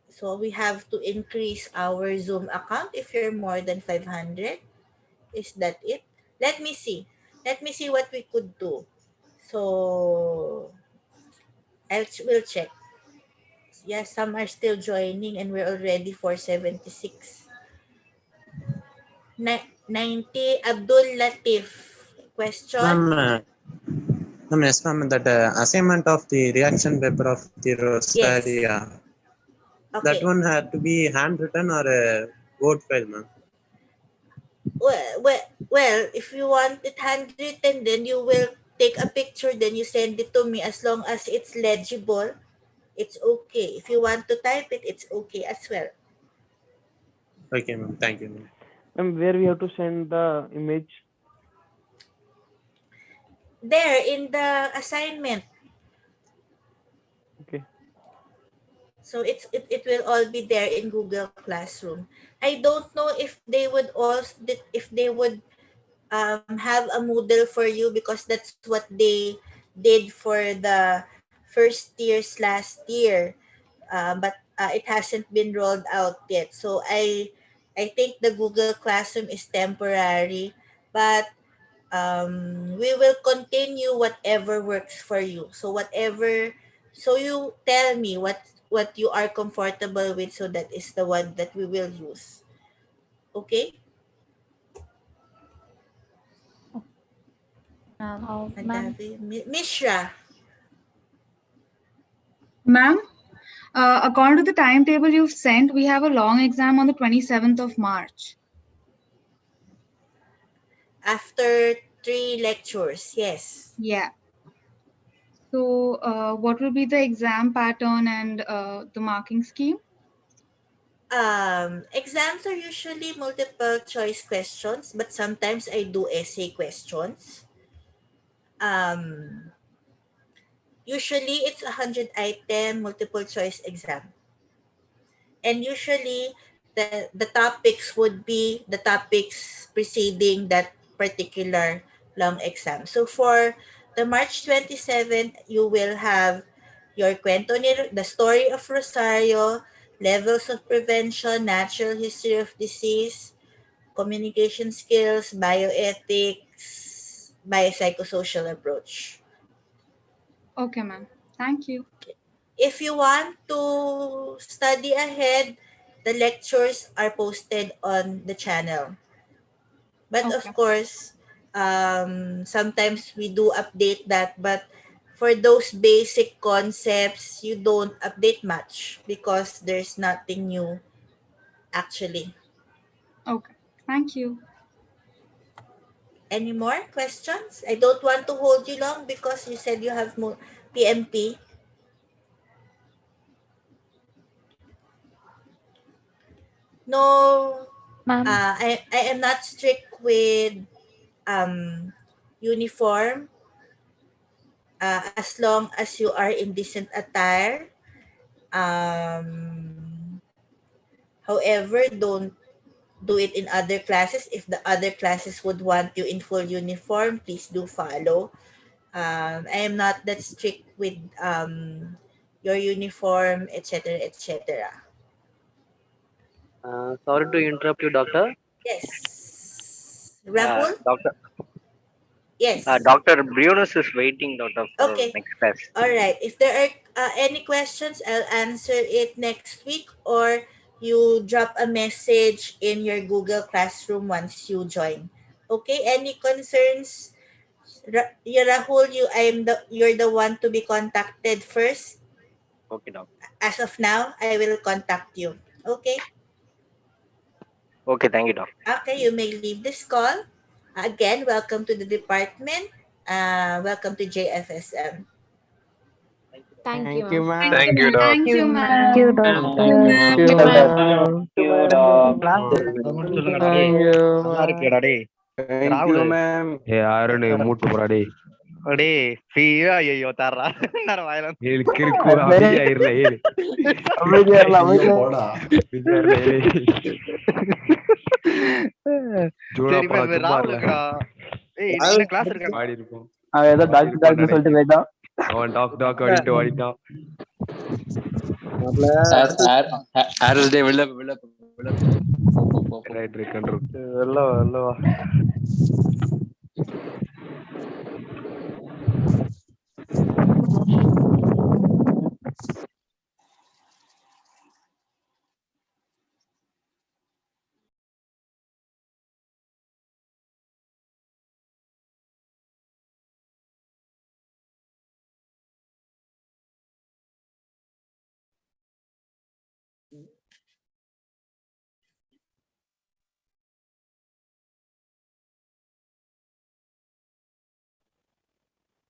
So we have to increase our Zoom account if you're more than 500. Is that it? Let me see. Let me see what we could do. So we'll check. Yes, some are still joining and we're already 476. 90 Abdul Latif. Question? Ma'am, yes, ma'am. That assignment of the reaction paper of the Rosaria, that one had to be handwritten or a Word file, ma'am. Well, if you want it handwritten, then you will take a picture, then you send it to me. As long as it's legible, it's okay. If you want to type it, it's okay as well. Okay, ma'am. Thank you, ma'am. Ma'am, where we have to send the image? There, in the assignment. Okay. So it will all be there in Google Classroom. I don't know if they would have a Moodle for you, because that's what they did for the first years last year, but it hasn't been rolled out yet. So I think the Google Classroom is temporary, but we will continue whatever works for you. So you tell me what you are comfortable with, so that is the one that we will use. Okay? Mishra. Ma'am, according to the timetable you've sent, we have a long exam on the 27th of March. After 3 lectures, yes. Yeah. So what will be the exam pattern and the marking scheme? Exams are usually multiple choice questions, but sometimes I do essay questions. Usually it's 100 item multiple choice exam. And usually the topics would be the topics preceding that particular long exam. So for the March 27th, you will have your the story of Rosario, levels of prevention, natural history of disease, communication skills, bioethics, biopsychosocial approach. Okay, ma'am. Thank you. If you want to study ahead, the lectures are posted on the channel. But of course, sometimes we do update that, but for those basic concepts, you don't update much because there's nothing new actually. Okay, thank you. Any more questions? I don't want to hold you long because you said you have more PMP. No, I am not strict with uniform, as long as you are in decent attire However, don't do it in other classes. If the other classes would want you in full uniform, please do follow. I am not that strict with your uniform, etc., etc. Sorry to interrupt you, doctor. Yes. Rahul? Doctor. Yes. Dr. Brunus is waiting, doctor, for Okay. next class. All right. If there are any questions, I'll answer it next week, or you drop a message in your Google Classroom once you join. Okay. Any concerns? Rahul, you're the one to be contacted first. Okay, doctor. As of now, I will contact you. Okay. Okay, thank you, doctor. Okay, you may leave this call. Again, welcome to the department. Welcome to JFSM. Thank you, Thank you, ma'am. ma'am. Thank you, doc. Thank you, Thank you, ma'am. doctor. Thank you, ma'am. Thank you, doc. Thank you, ma'am. Thank you, ma'am. யாருன்னு மூட்டு போறாடே கிறுக்கு அமைதியா இருல ஏழு அமைதியா இருல, அமைதியா ஜூனா போடா சும்மா இருல பாடி இருக்கும் அவன் ஏதோ டாக்டர் டாக்டர் சொல்லிட்டு போயிட்டான். அவன் டாக் டாக் அடிட்டு ஓடிட்டான் right right control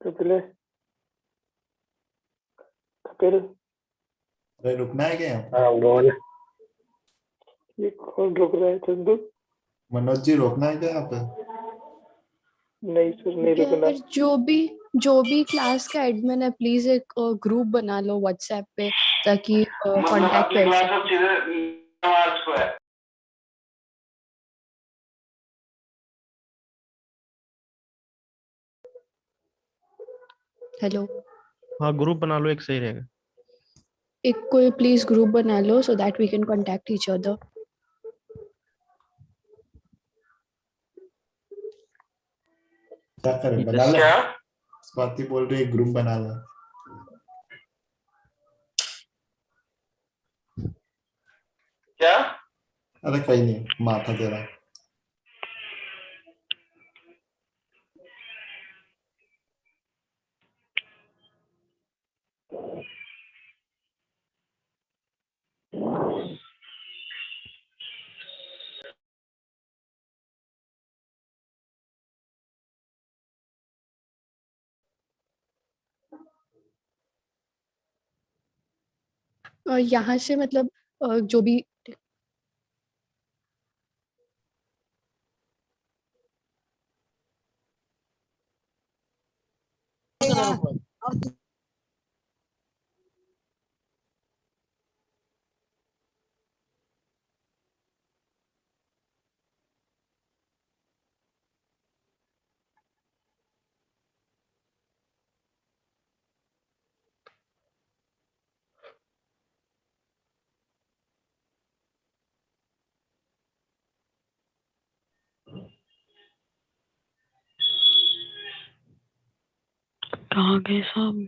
Kapil Kapil अरे रुकना है क्या? हाँ बोल। ये कौन रुक रहा है? चंदू मनोज जी रोकना है क्या यहाँ पे? नहीं सर, नहीं रुकना। यार जो भी क्लास का एडमिन है, प्लीज एक ग्रुप बना लो व्हाट्सएप पे, ताकि कांटेक्ट कर सके। हेलो, हाँ ग्रुप बना लो, एक सही रहेगा। एक कोई प्लीज ग्रुप बना लो so that we can contact each other. क्या करें, बना ले। स्वाति बोल रही है ग्रुप बना लो। क्या? अरे कहीं नहीं, माथा तेरा। यहाँ से मतलब जो भी कहाँ गए सब?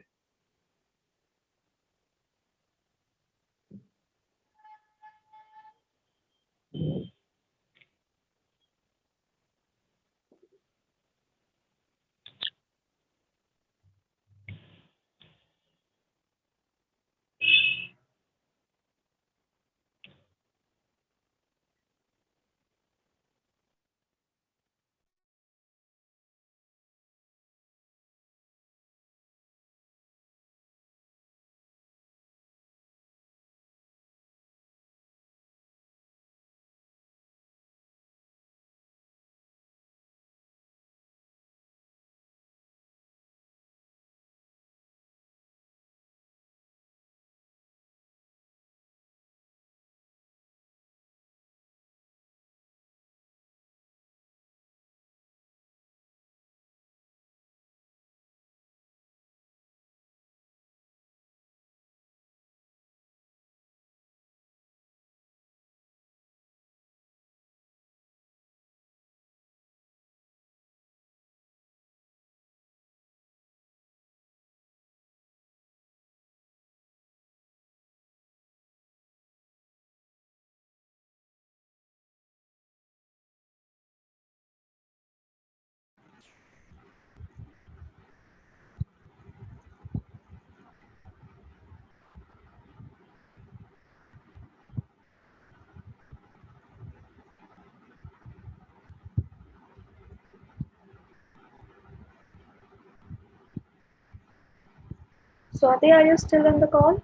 Swati, are you still on the call?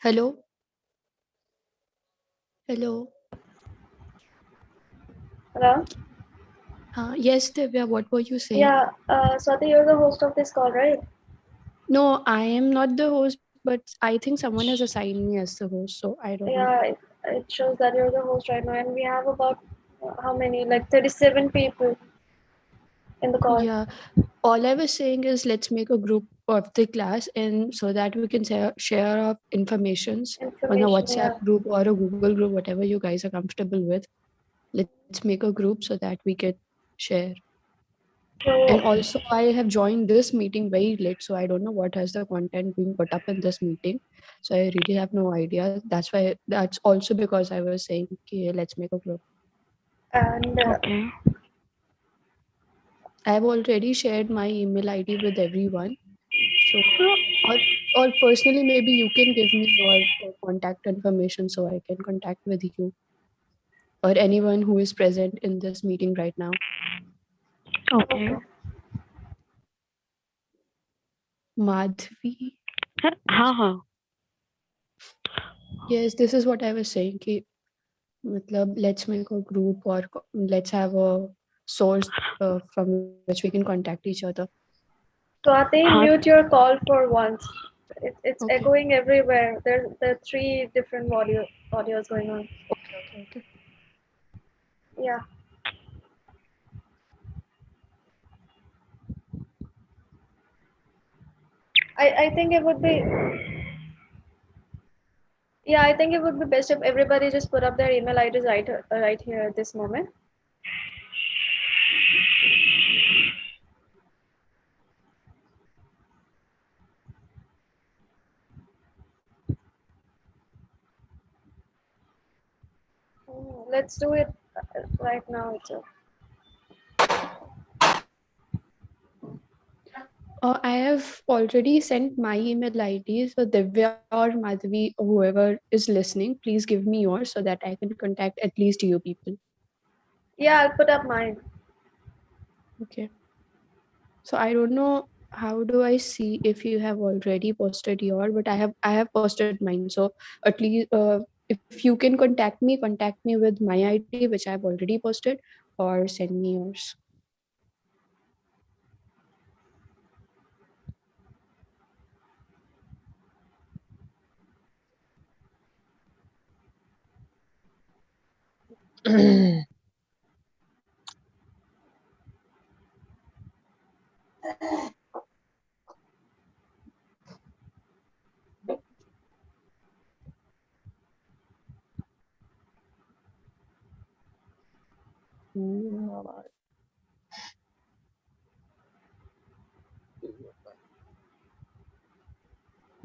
Hello? Hello? Hello? Yes, Divya, what were you saying? Yeah, Swati, you're the host of this call, right? No, I am not the host, but I think someone has assigned me as the host, so I don't know. Yeah, it shows that you're the host right now, and we have about how many? Like 37 people in the call. Yeah, all I was saying is let's make a group of the class and so that we can share our informations on a Information, WhatsApp yeah. group or a Google group, whatever you guys are comfortable with. Let's make a group so that we can share. And So, also, I have joined this meeting very late, so I don't know what has the content being put up in this meeting. So I really have no idea. That's also because I was saying, okay, let's make a group. and Okay. I have already shared my email ID with everyone. So, or personally, maybe you can give me your contact information so I can contact with you or anyone who is present in this meeting right now. Okay. Madhvi. हाँ. Yes, this is what I was saying. Ki, matlab, let's make a group or let's have a source from which we can contact each other. Swati, mute your call for once. It's Okay. echoing everywhere. There are three different audios going on. Okay. Yeah. I think it would be. Yeah, I think it would be best if everybody just put up their email IDs right here at this moment. Let's do it right now itself. I have already sent my email ID. So Divya or Madhvi or whoever is listening, please give me yours so that I can contact at least you people. Yeah, I'll put up mine. Okay. So I don't know how do I see if you have already posted your, but I have posted mine. So at least if you can contact me with my ID which I have already posted, or send me yours. I'm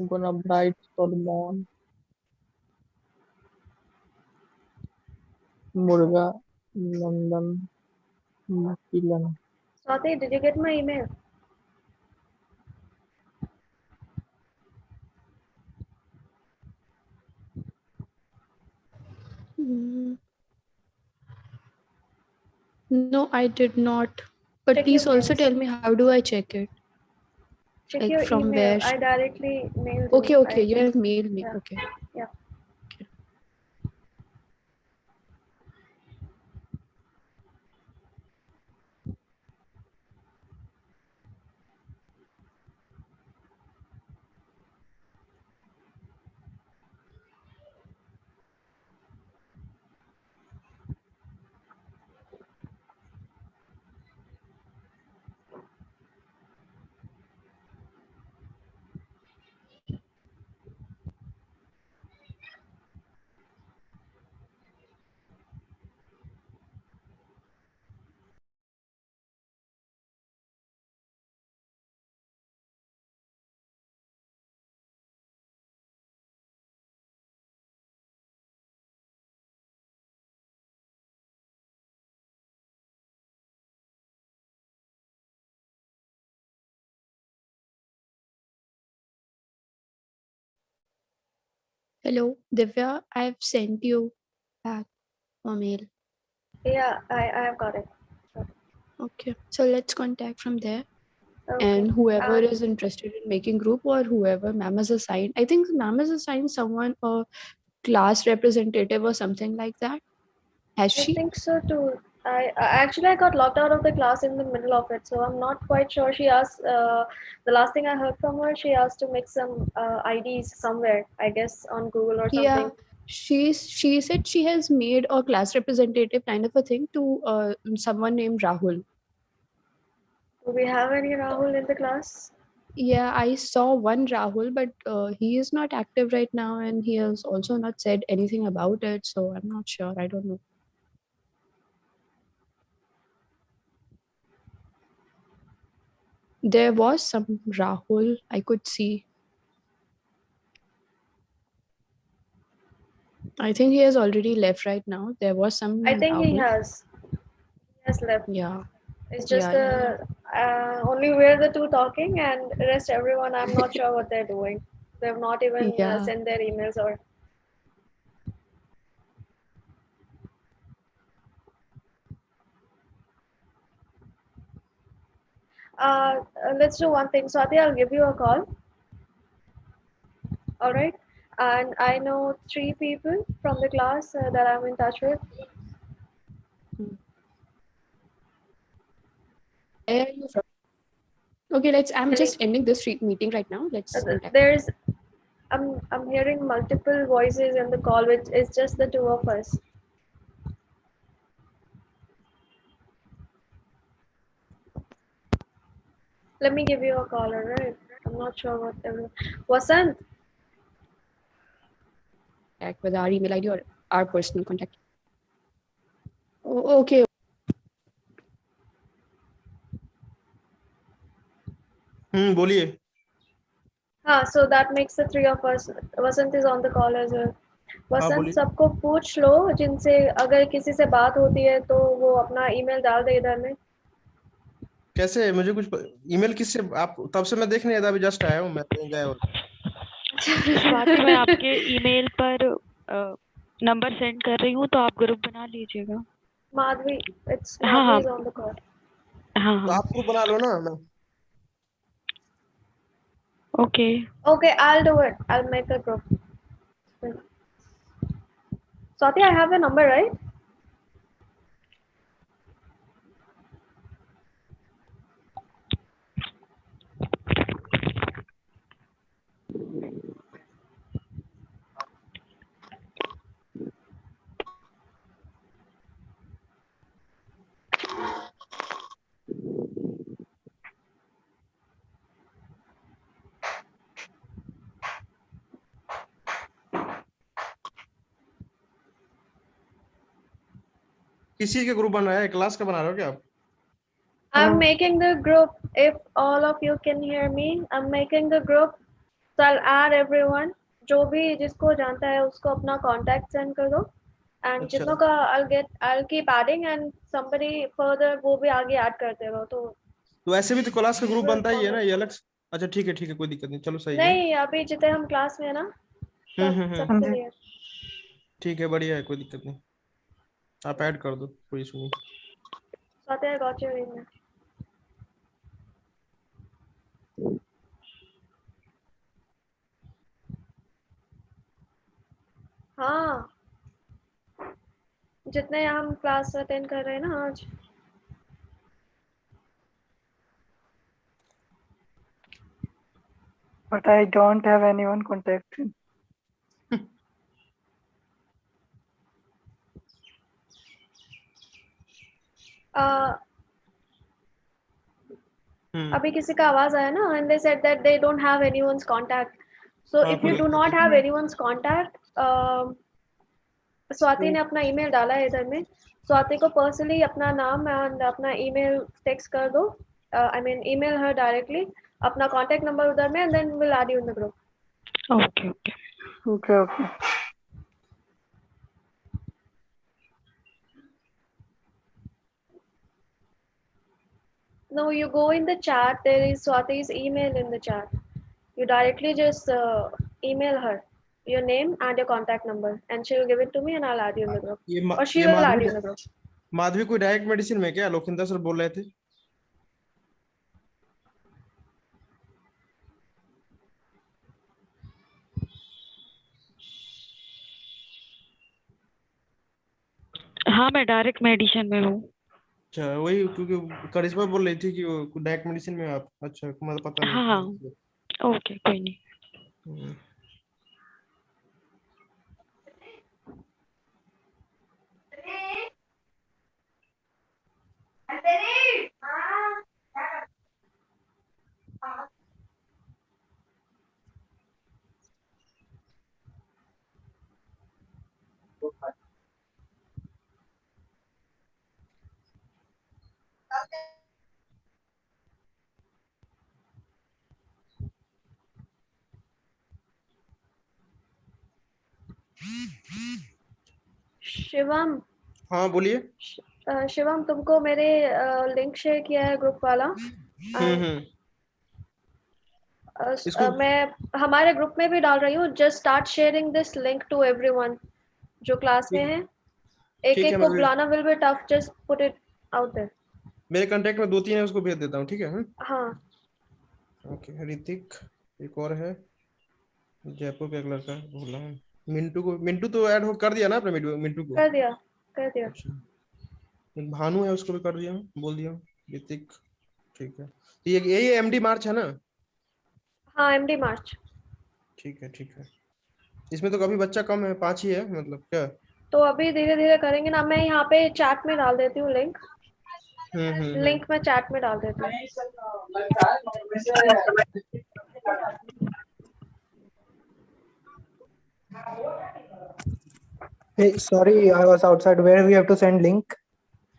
gonna bright Solomon. Murga, London, Makilan. Swati, did you get my email? No, I did not. But Check please your also mails. tell me how do I check it? Check Like your from email. where? I directly mailed Okay, you. okay. You have mailed me. Yeah. Okay. Yeah. Hello, Divya. I've sent you back a mail. Yeah, I have got it. Okay, so let's contact from there. Okay. And whoever is interested in making group or whoever ma'am has assigned, I think ma'am has assigned someone a class representative or something like that. Has I she? think so too. I got locked out of the class in the middle of it, so I'm not quite sure. She asked, the last thing I heard from her, she asked to make some IDs somewhere, I guess on Google or Yeah, something. she said she has made a class representative kind of a thing to someone named Rahul. Do we have any Rahul in the class? Yeah, I saw one Rahul, but he is not active right now, and he has also not said anything about it. So I'm not sure. I don't know. There was some Rahul I could see. I think he has already left right now. There was some I think he Rahul. has. He has left. Yeah. It's just Yeah. only we're the two talking, and rest everyone, I'm not sure what they're doing. They've not even Yeah. sent their emails or. Let's do one thing. Swati, I'll give you a call. All right. And I know 3 people from the class that I'm in touch with. Where are you from? Okay, I'm just ending this meeting right now. Let's contact. I'm hearing multiple voices in the call, which is just the 2 of us. Let me give you a call, all right? I'm not sure what everyone. Vasant. With our email ID or our personal contact. Okay. बोलिए. So that makes the 3 of us. Vasant is on the call as well. वसंत बोलिए. सबको पूछ लो जिनसे अगर किसी से बात होती है तो वो अपना ईमेल डाल दे इधर में. कैसे मुझे कुछ ईमेल किससे आप तब से मैं देख नहीं था, अभी जस्ट आया हूँ मैं कहीं गया हूँ. स्वाति मैं आपके ईमेल पर नंबर सेंड कर रही हूँ तो आप ग्रुप बना लीजिएगा. माधवी, it's हाँ Madhvi हाँ is on the call. हाँ तो हाँ आप ग्रुप बना लो ना. मैं Okay, I'll do it. I'll make a group. Swati, I have the number, right? किसी के ग्रुप बना है, क्लास का बना रहे हो क्या आप? I'm making the group. If all of you can hear me, I'm making the group. So I'll add everyone. जो भी जिसको जानता है उसको अपना contact send कर दो. And जितनों का I'll keep adding and somebody further वो भी आगे add करते रहो. तो ऐसे भी तो क्लास का ग्रुप बनता ही है ना, ये अलग. अच्छा ठीक है कोई दिक्कत नहीं, चलो सही है. नहीं, अभी जितने हम क्लास में है ना सबके लिए. ठीक है, बढ़िया है, कोई दिक्कत नहीं, आप ऐड कर दो, कोई इशू नहीं. Swati, I got your email. हाँ, जितने हम क्लास अटेंड कर रहे हैं ना आज. But I don't have anyone contacting. अभी किसी का आवाज आया ना, and they said that they don't have anyone's contact. So if you do not have anyone's contact, Swati ने अपना ईमेल डाला है इधर में. स्वाति को पर्सनली अपना नाम और अपना ईमेल टेक्स्ट कर दो. I mean email her directly. अपना contact number उधर में, and then we'll add you in the group. Okay. No, you go in the chat. There is Swati's email in the chat. You directly just email her. your name and your contact number, and she will give it to me, and I'll add you in the group. ये Or she will add you in the group. Madhavi कोई direct medicine में क्या Lokinder sir बोल रहे थे? हाँ मैं direct medicine में हूँ। अच्छा वही क्योंकि करिश्मा बोल रही थी कि वो डायरेक्ट मेडिसिन में आप। अच्छा मतलब पता नहीं। हाँ ओके कोई नहीं। शिवम। हाँ बोलिए। शिवम तुमको मेरे लिंक शेयर किया है ग्रुप वाला। मैं हमारे ग्रुप में भी डाल रही हूँ। Just start sharing this link to everyone जो क्लास में है। एक एक को बुलाना will be tough, just put it out there. मेरे कांटेक्ट में 2-3 है, उसको भेज देता हूँ। ठीक है। हाँ ओके। ऋतिक एक और है जयपुर का, एक लड़का भूला हूँ। मिंटू तो ऐड हो कर दिया ना आपने? मिंटू को कर दिया एक भानु है, उसको भी कर दिया, बोल दिया। ऋतिक ठीक है। तो ये एमडी मार्च है ना? हाँ एमडी मार्च। ठीक है। इसमें तो काफी बच्चा कम है, 5 ही है मतलब क्या? तो अभी धीरे धीरे करेंगे ना। मैं यहाँ पे चैट में डाल देती हूँ लिंक। लिंक मैं चैट में डाल देती हूँ। Hey, sorry, I was outside. Where we have to send link?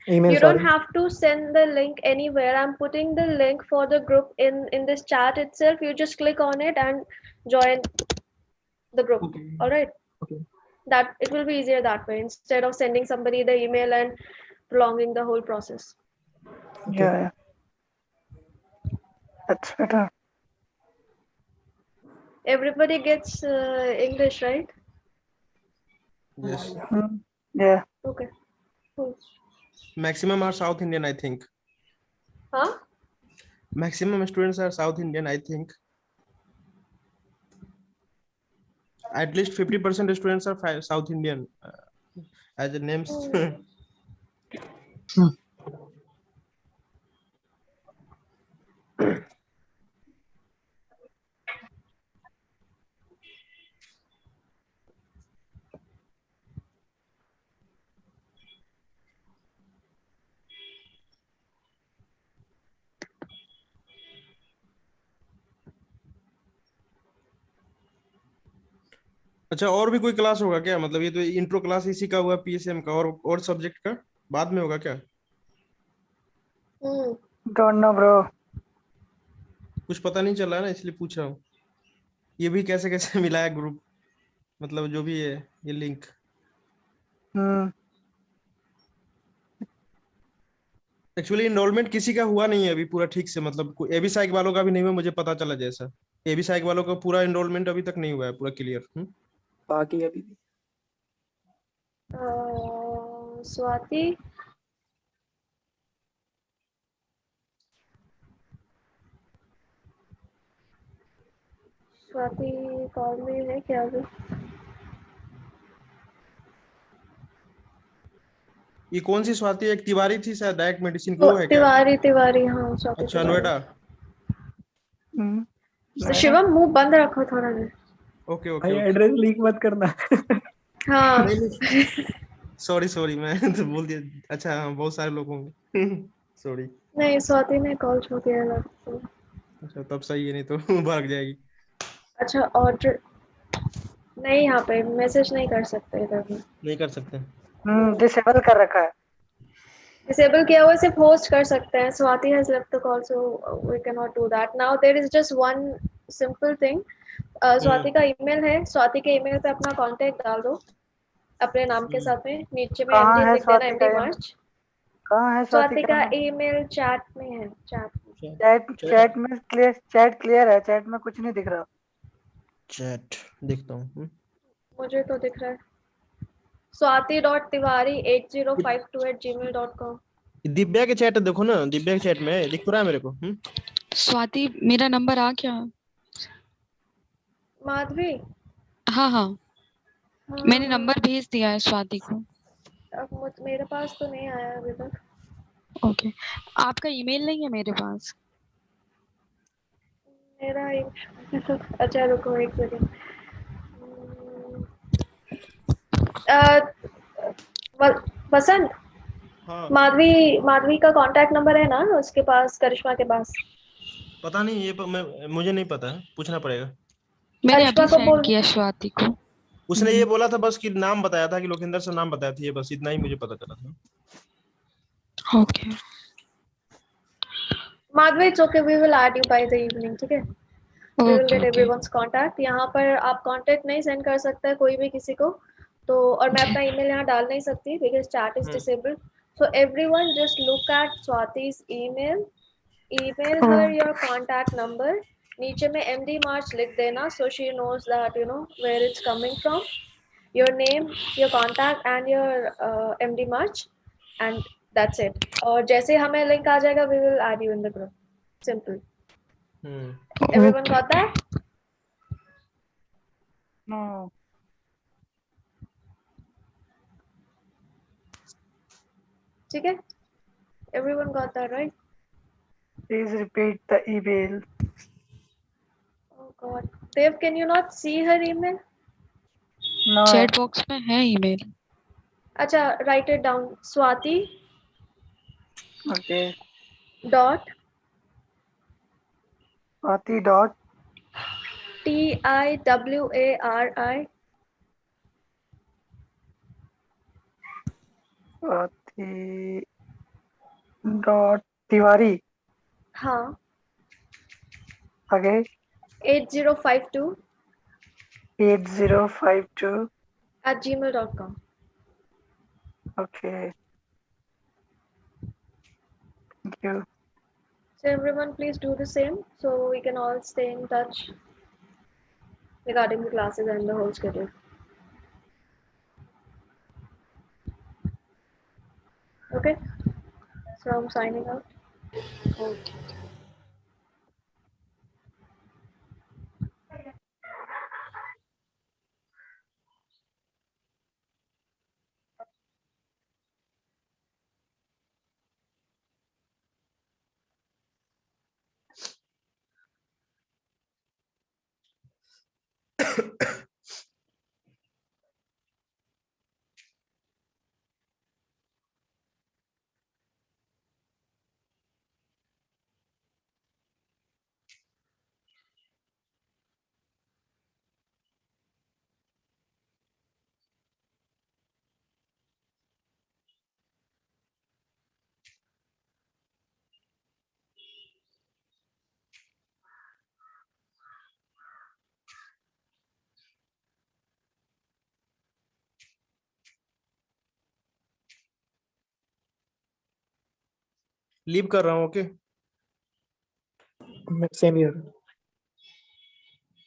Email. You don't have to send the link anywhere. I'm putting the link for the group in this chat itself. You just click on it and join the group. Okay. All right. Okay. That it will be easier that way instead of sending somebody the email and prolonging the whole process. Okay. Yeah. That's better. Everybody gets English, right? Yes. Yeah. Okay. Cool. Maximum are South Indian, I think. Huh? Maximum students are South Indian, I think. At least 50% students are South Indian as the names. अच्छा और भी कोई class होगा क्या? मतलब ये तो intro class इसी का हुआ पीएसएम का, और सब्जेक्ट का बाद में होगा क्या? Don't know bro. कुछ पता नहीं चल रहा है ना, इसलिए पूछ रहा हूँ। ये भी कैसे कैसे मिला है ग्रुप, मतलब जो भी है ये लिंक। एक्चुअली इनरोलमेंट किसी का हुआ नहीं है अभी पूरा ठीक से, मतलब एबी साइक वालों का भी नहीं हुआ, मुझे पता चला। जैसा एबी साइक वालों का पूरा इनरोलमेंट अभी तक नहीं हुआ है पूरा क्लियर। बाकी अभी स्वाति कॉल में है क्या अभी? ये कौन सी स्वाति? एक तिवारी थी शायद डायरेक्ट मेडिसिन की, वो है क्या? तिवारी हाँ स्वाति। अच्छा नोएडा। शिवम मुंह बंद रखो थोड़ा देर। Okay okay. एड्रेस लीक मत करना। हाँ सॉरी मैं तो बोल दिया। अच्छा हाँ बहुत सारे लोग होंगे। सॉरी। नहीं स्वाति ने कॉल छोड़ दिया। अच्छा तब सही है, नहीं तो भाग जाएगी। अच्छा ऑर्डर नहीं, यहाँ पे मैसेज नहीं कर सकते इधर में। नहीं कर सकते। डिसेबल कर रखा है। डिसेबल किया हुआ सिर्फ होस्ट कर सकते हैं। Swati has left the call so we can not do that now. There is just one simple thing. Swati का ईमेल है, स्वाति के ईमेल पे अपना कांटेक्ट डाल दो अपने नाम के साथ में। नीचे में एमडी लिख देना, एमडी मार्च। कहाँ है स्वाति का ईमेल चैट में है। चैट में क्लियर है। चैट में कुछ नहीं दिख रहा। चैट देखता हूँ। मुझे तो दिख रहा है swati.tiwari8052@gmail.com। दिव्या के चैट देखो ना, दिव्या के चैट में दिख तो रहा है मेरे को। स्वाति मेरा नंबर आ क्या? माधवी हाँ हाँ मैंने हाँ, नंबर भेज दिया है स्वाति को। अब मेरे पास तो नहीं आया अभी तक। ओके आपका ईमेल नहीं है मेरे पास? मेरा अच्छा रुको एक सेकंड। बसंत, हाँ माधवी का कांटेक्ट नंबर है ना उसके पास, करिश्मा के पास? पता नहीं, ये मुझे नहीं पता है, पूछना पड़ेगा। मैंने करिश्मा अभी को सेंड बोल। किया स्वाति को। उसने ये बोला था बस कि नाम बताया था कि लोकेंद्र से नाम बताया था, ये बस इतना ही मुझे पता चला था। Okay Madhavi it's okay, we will add you by the evening, ठीक है? We will get everyone's contact. यहाँ पर आप कांटेक्ट नहीं सेंड कर सकते कोई भी किसी को, तो और मैं अपना ईमेल यहाँ डाल नहीं सकती because chat is disabled. So everyone just look at Swati's email, email her your contact number, नीचे में MD March लिख देना so she knows that you know where it's coming from, your name, your contact and your MD March and that's it. और जैसे हमें link आ जाएगा we will add you in the group. Simple. Everyone got that? No. ठीक है? Everyone got that, right? Please repeat the email. Oh God. Dev, can you not see her email? No. Chat box में है email. अच्छा, write it down. Swati. Okay. Dot. Swati dot TIWARI. Swati dot Tiwari. हाँ. Okay. 8052 8052. @gmail.com. Okay. Thank you. So everyone please do the same so we can all stay in touch regarding the classes and the whole schedule. Okay? So I'm signing out. Okay. Leave कर रहा हूँ। Okay Same here.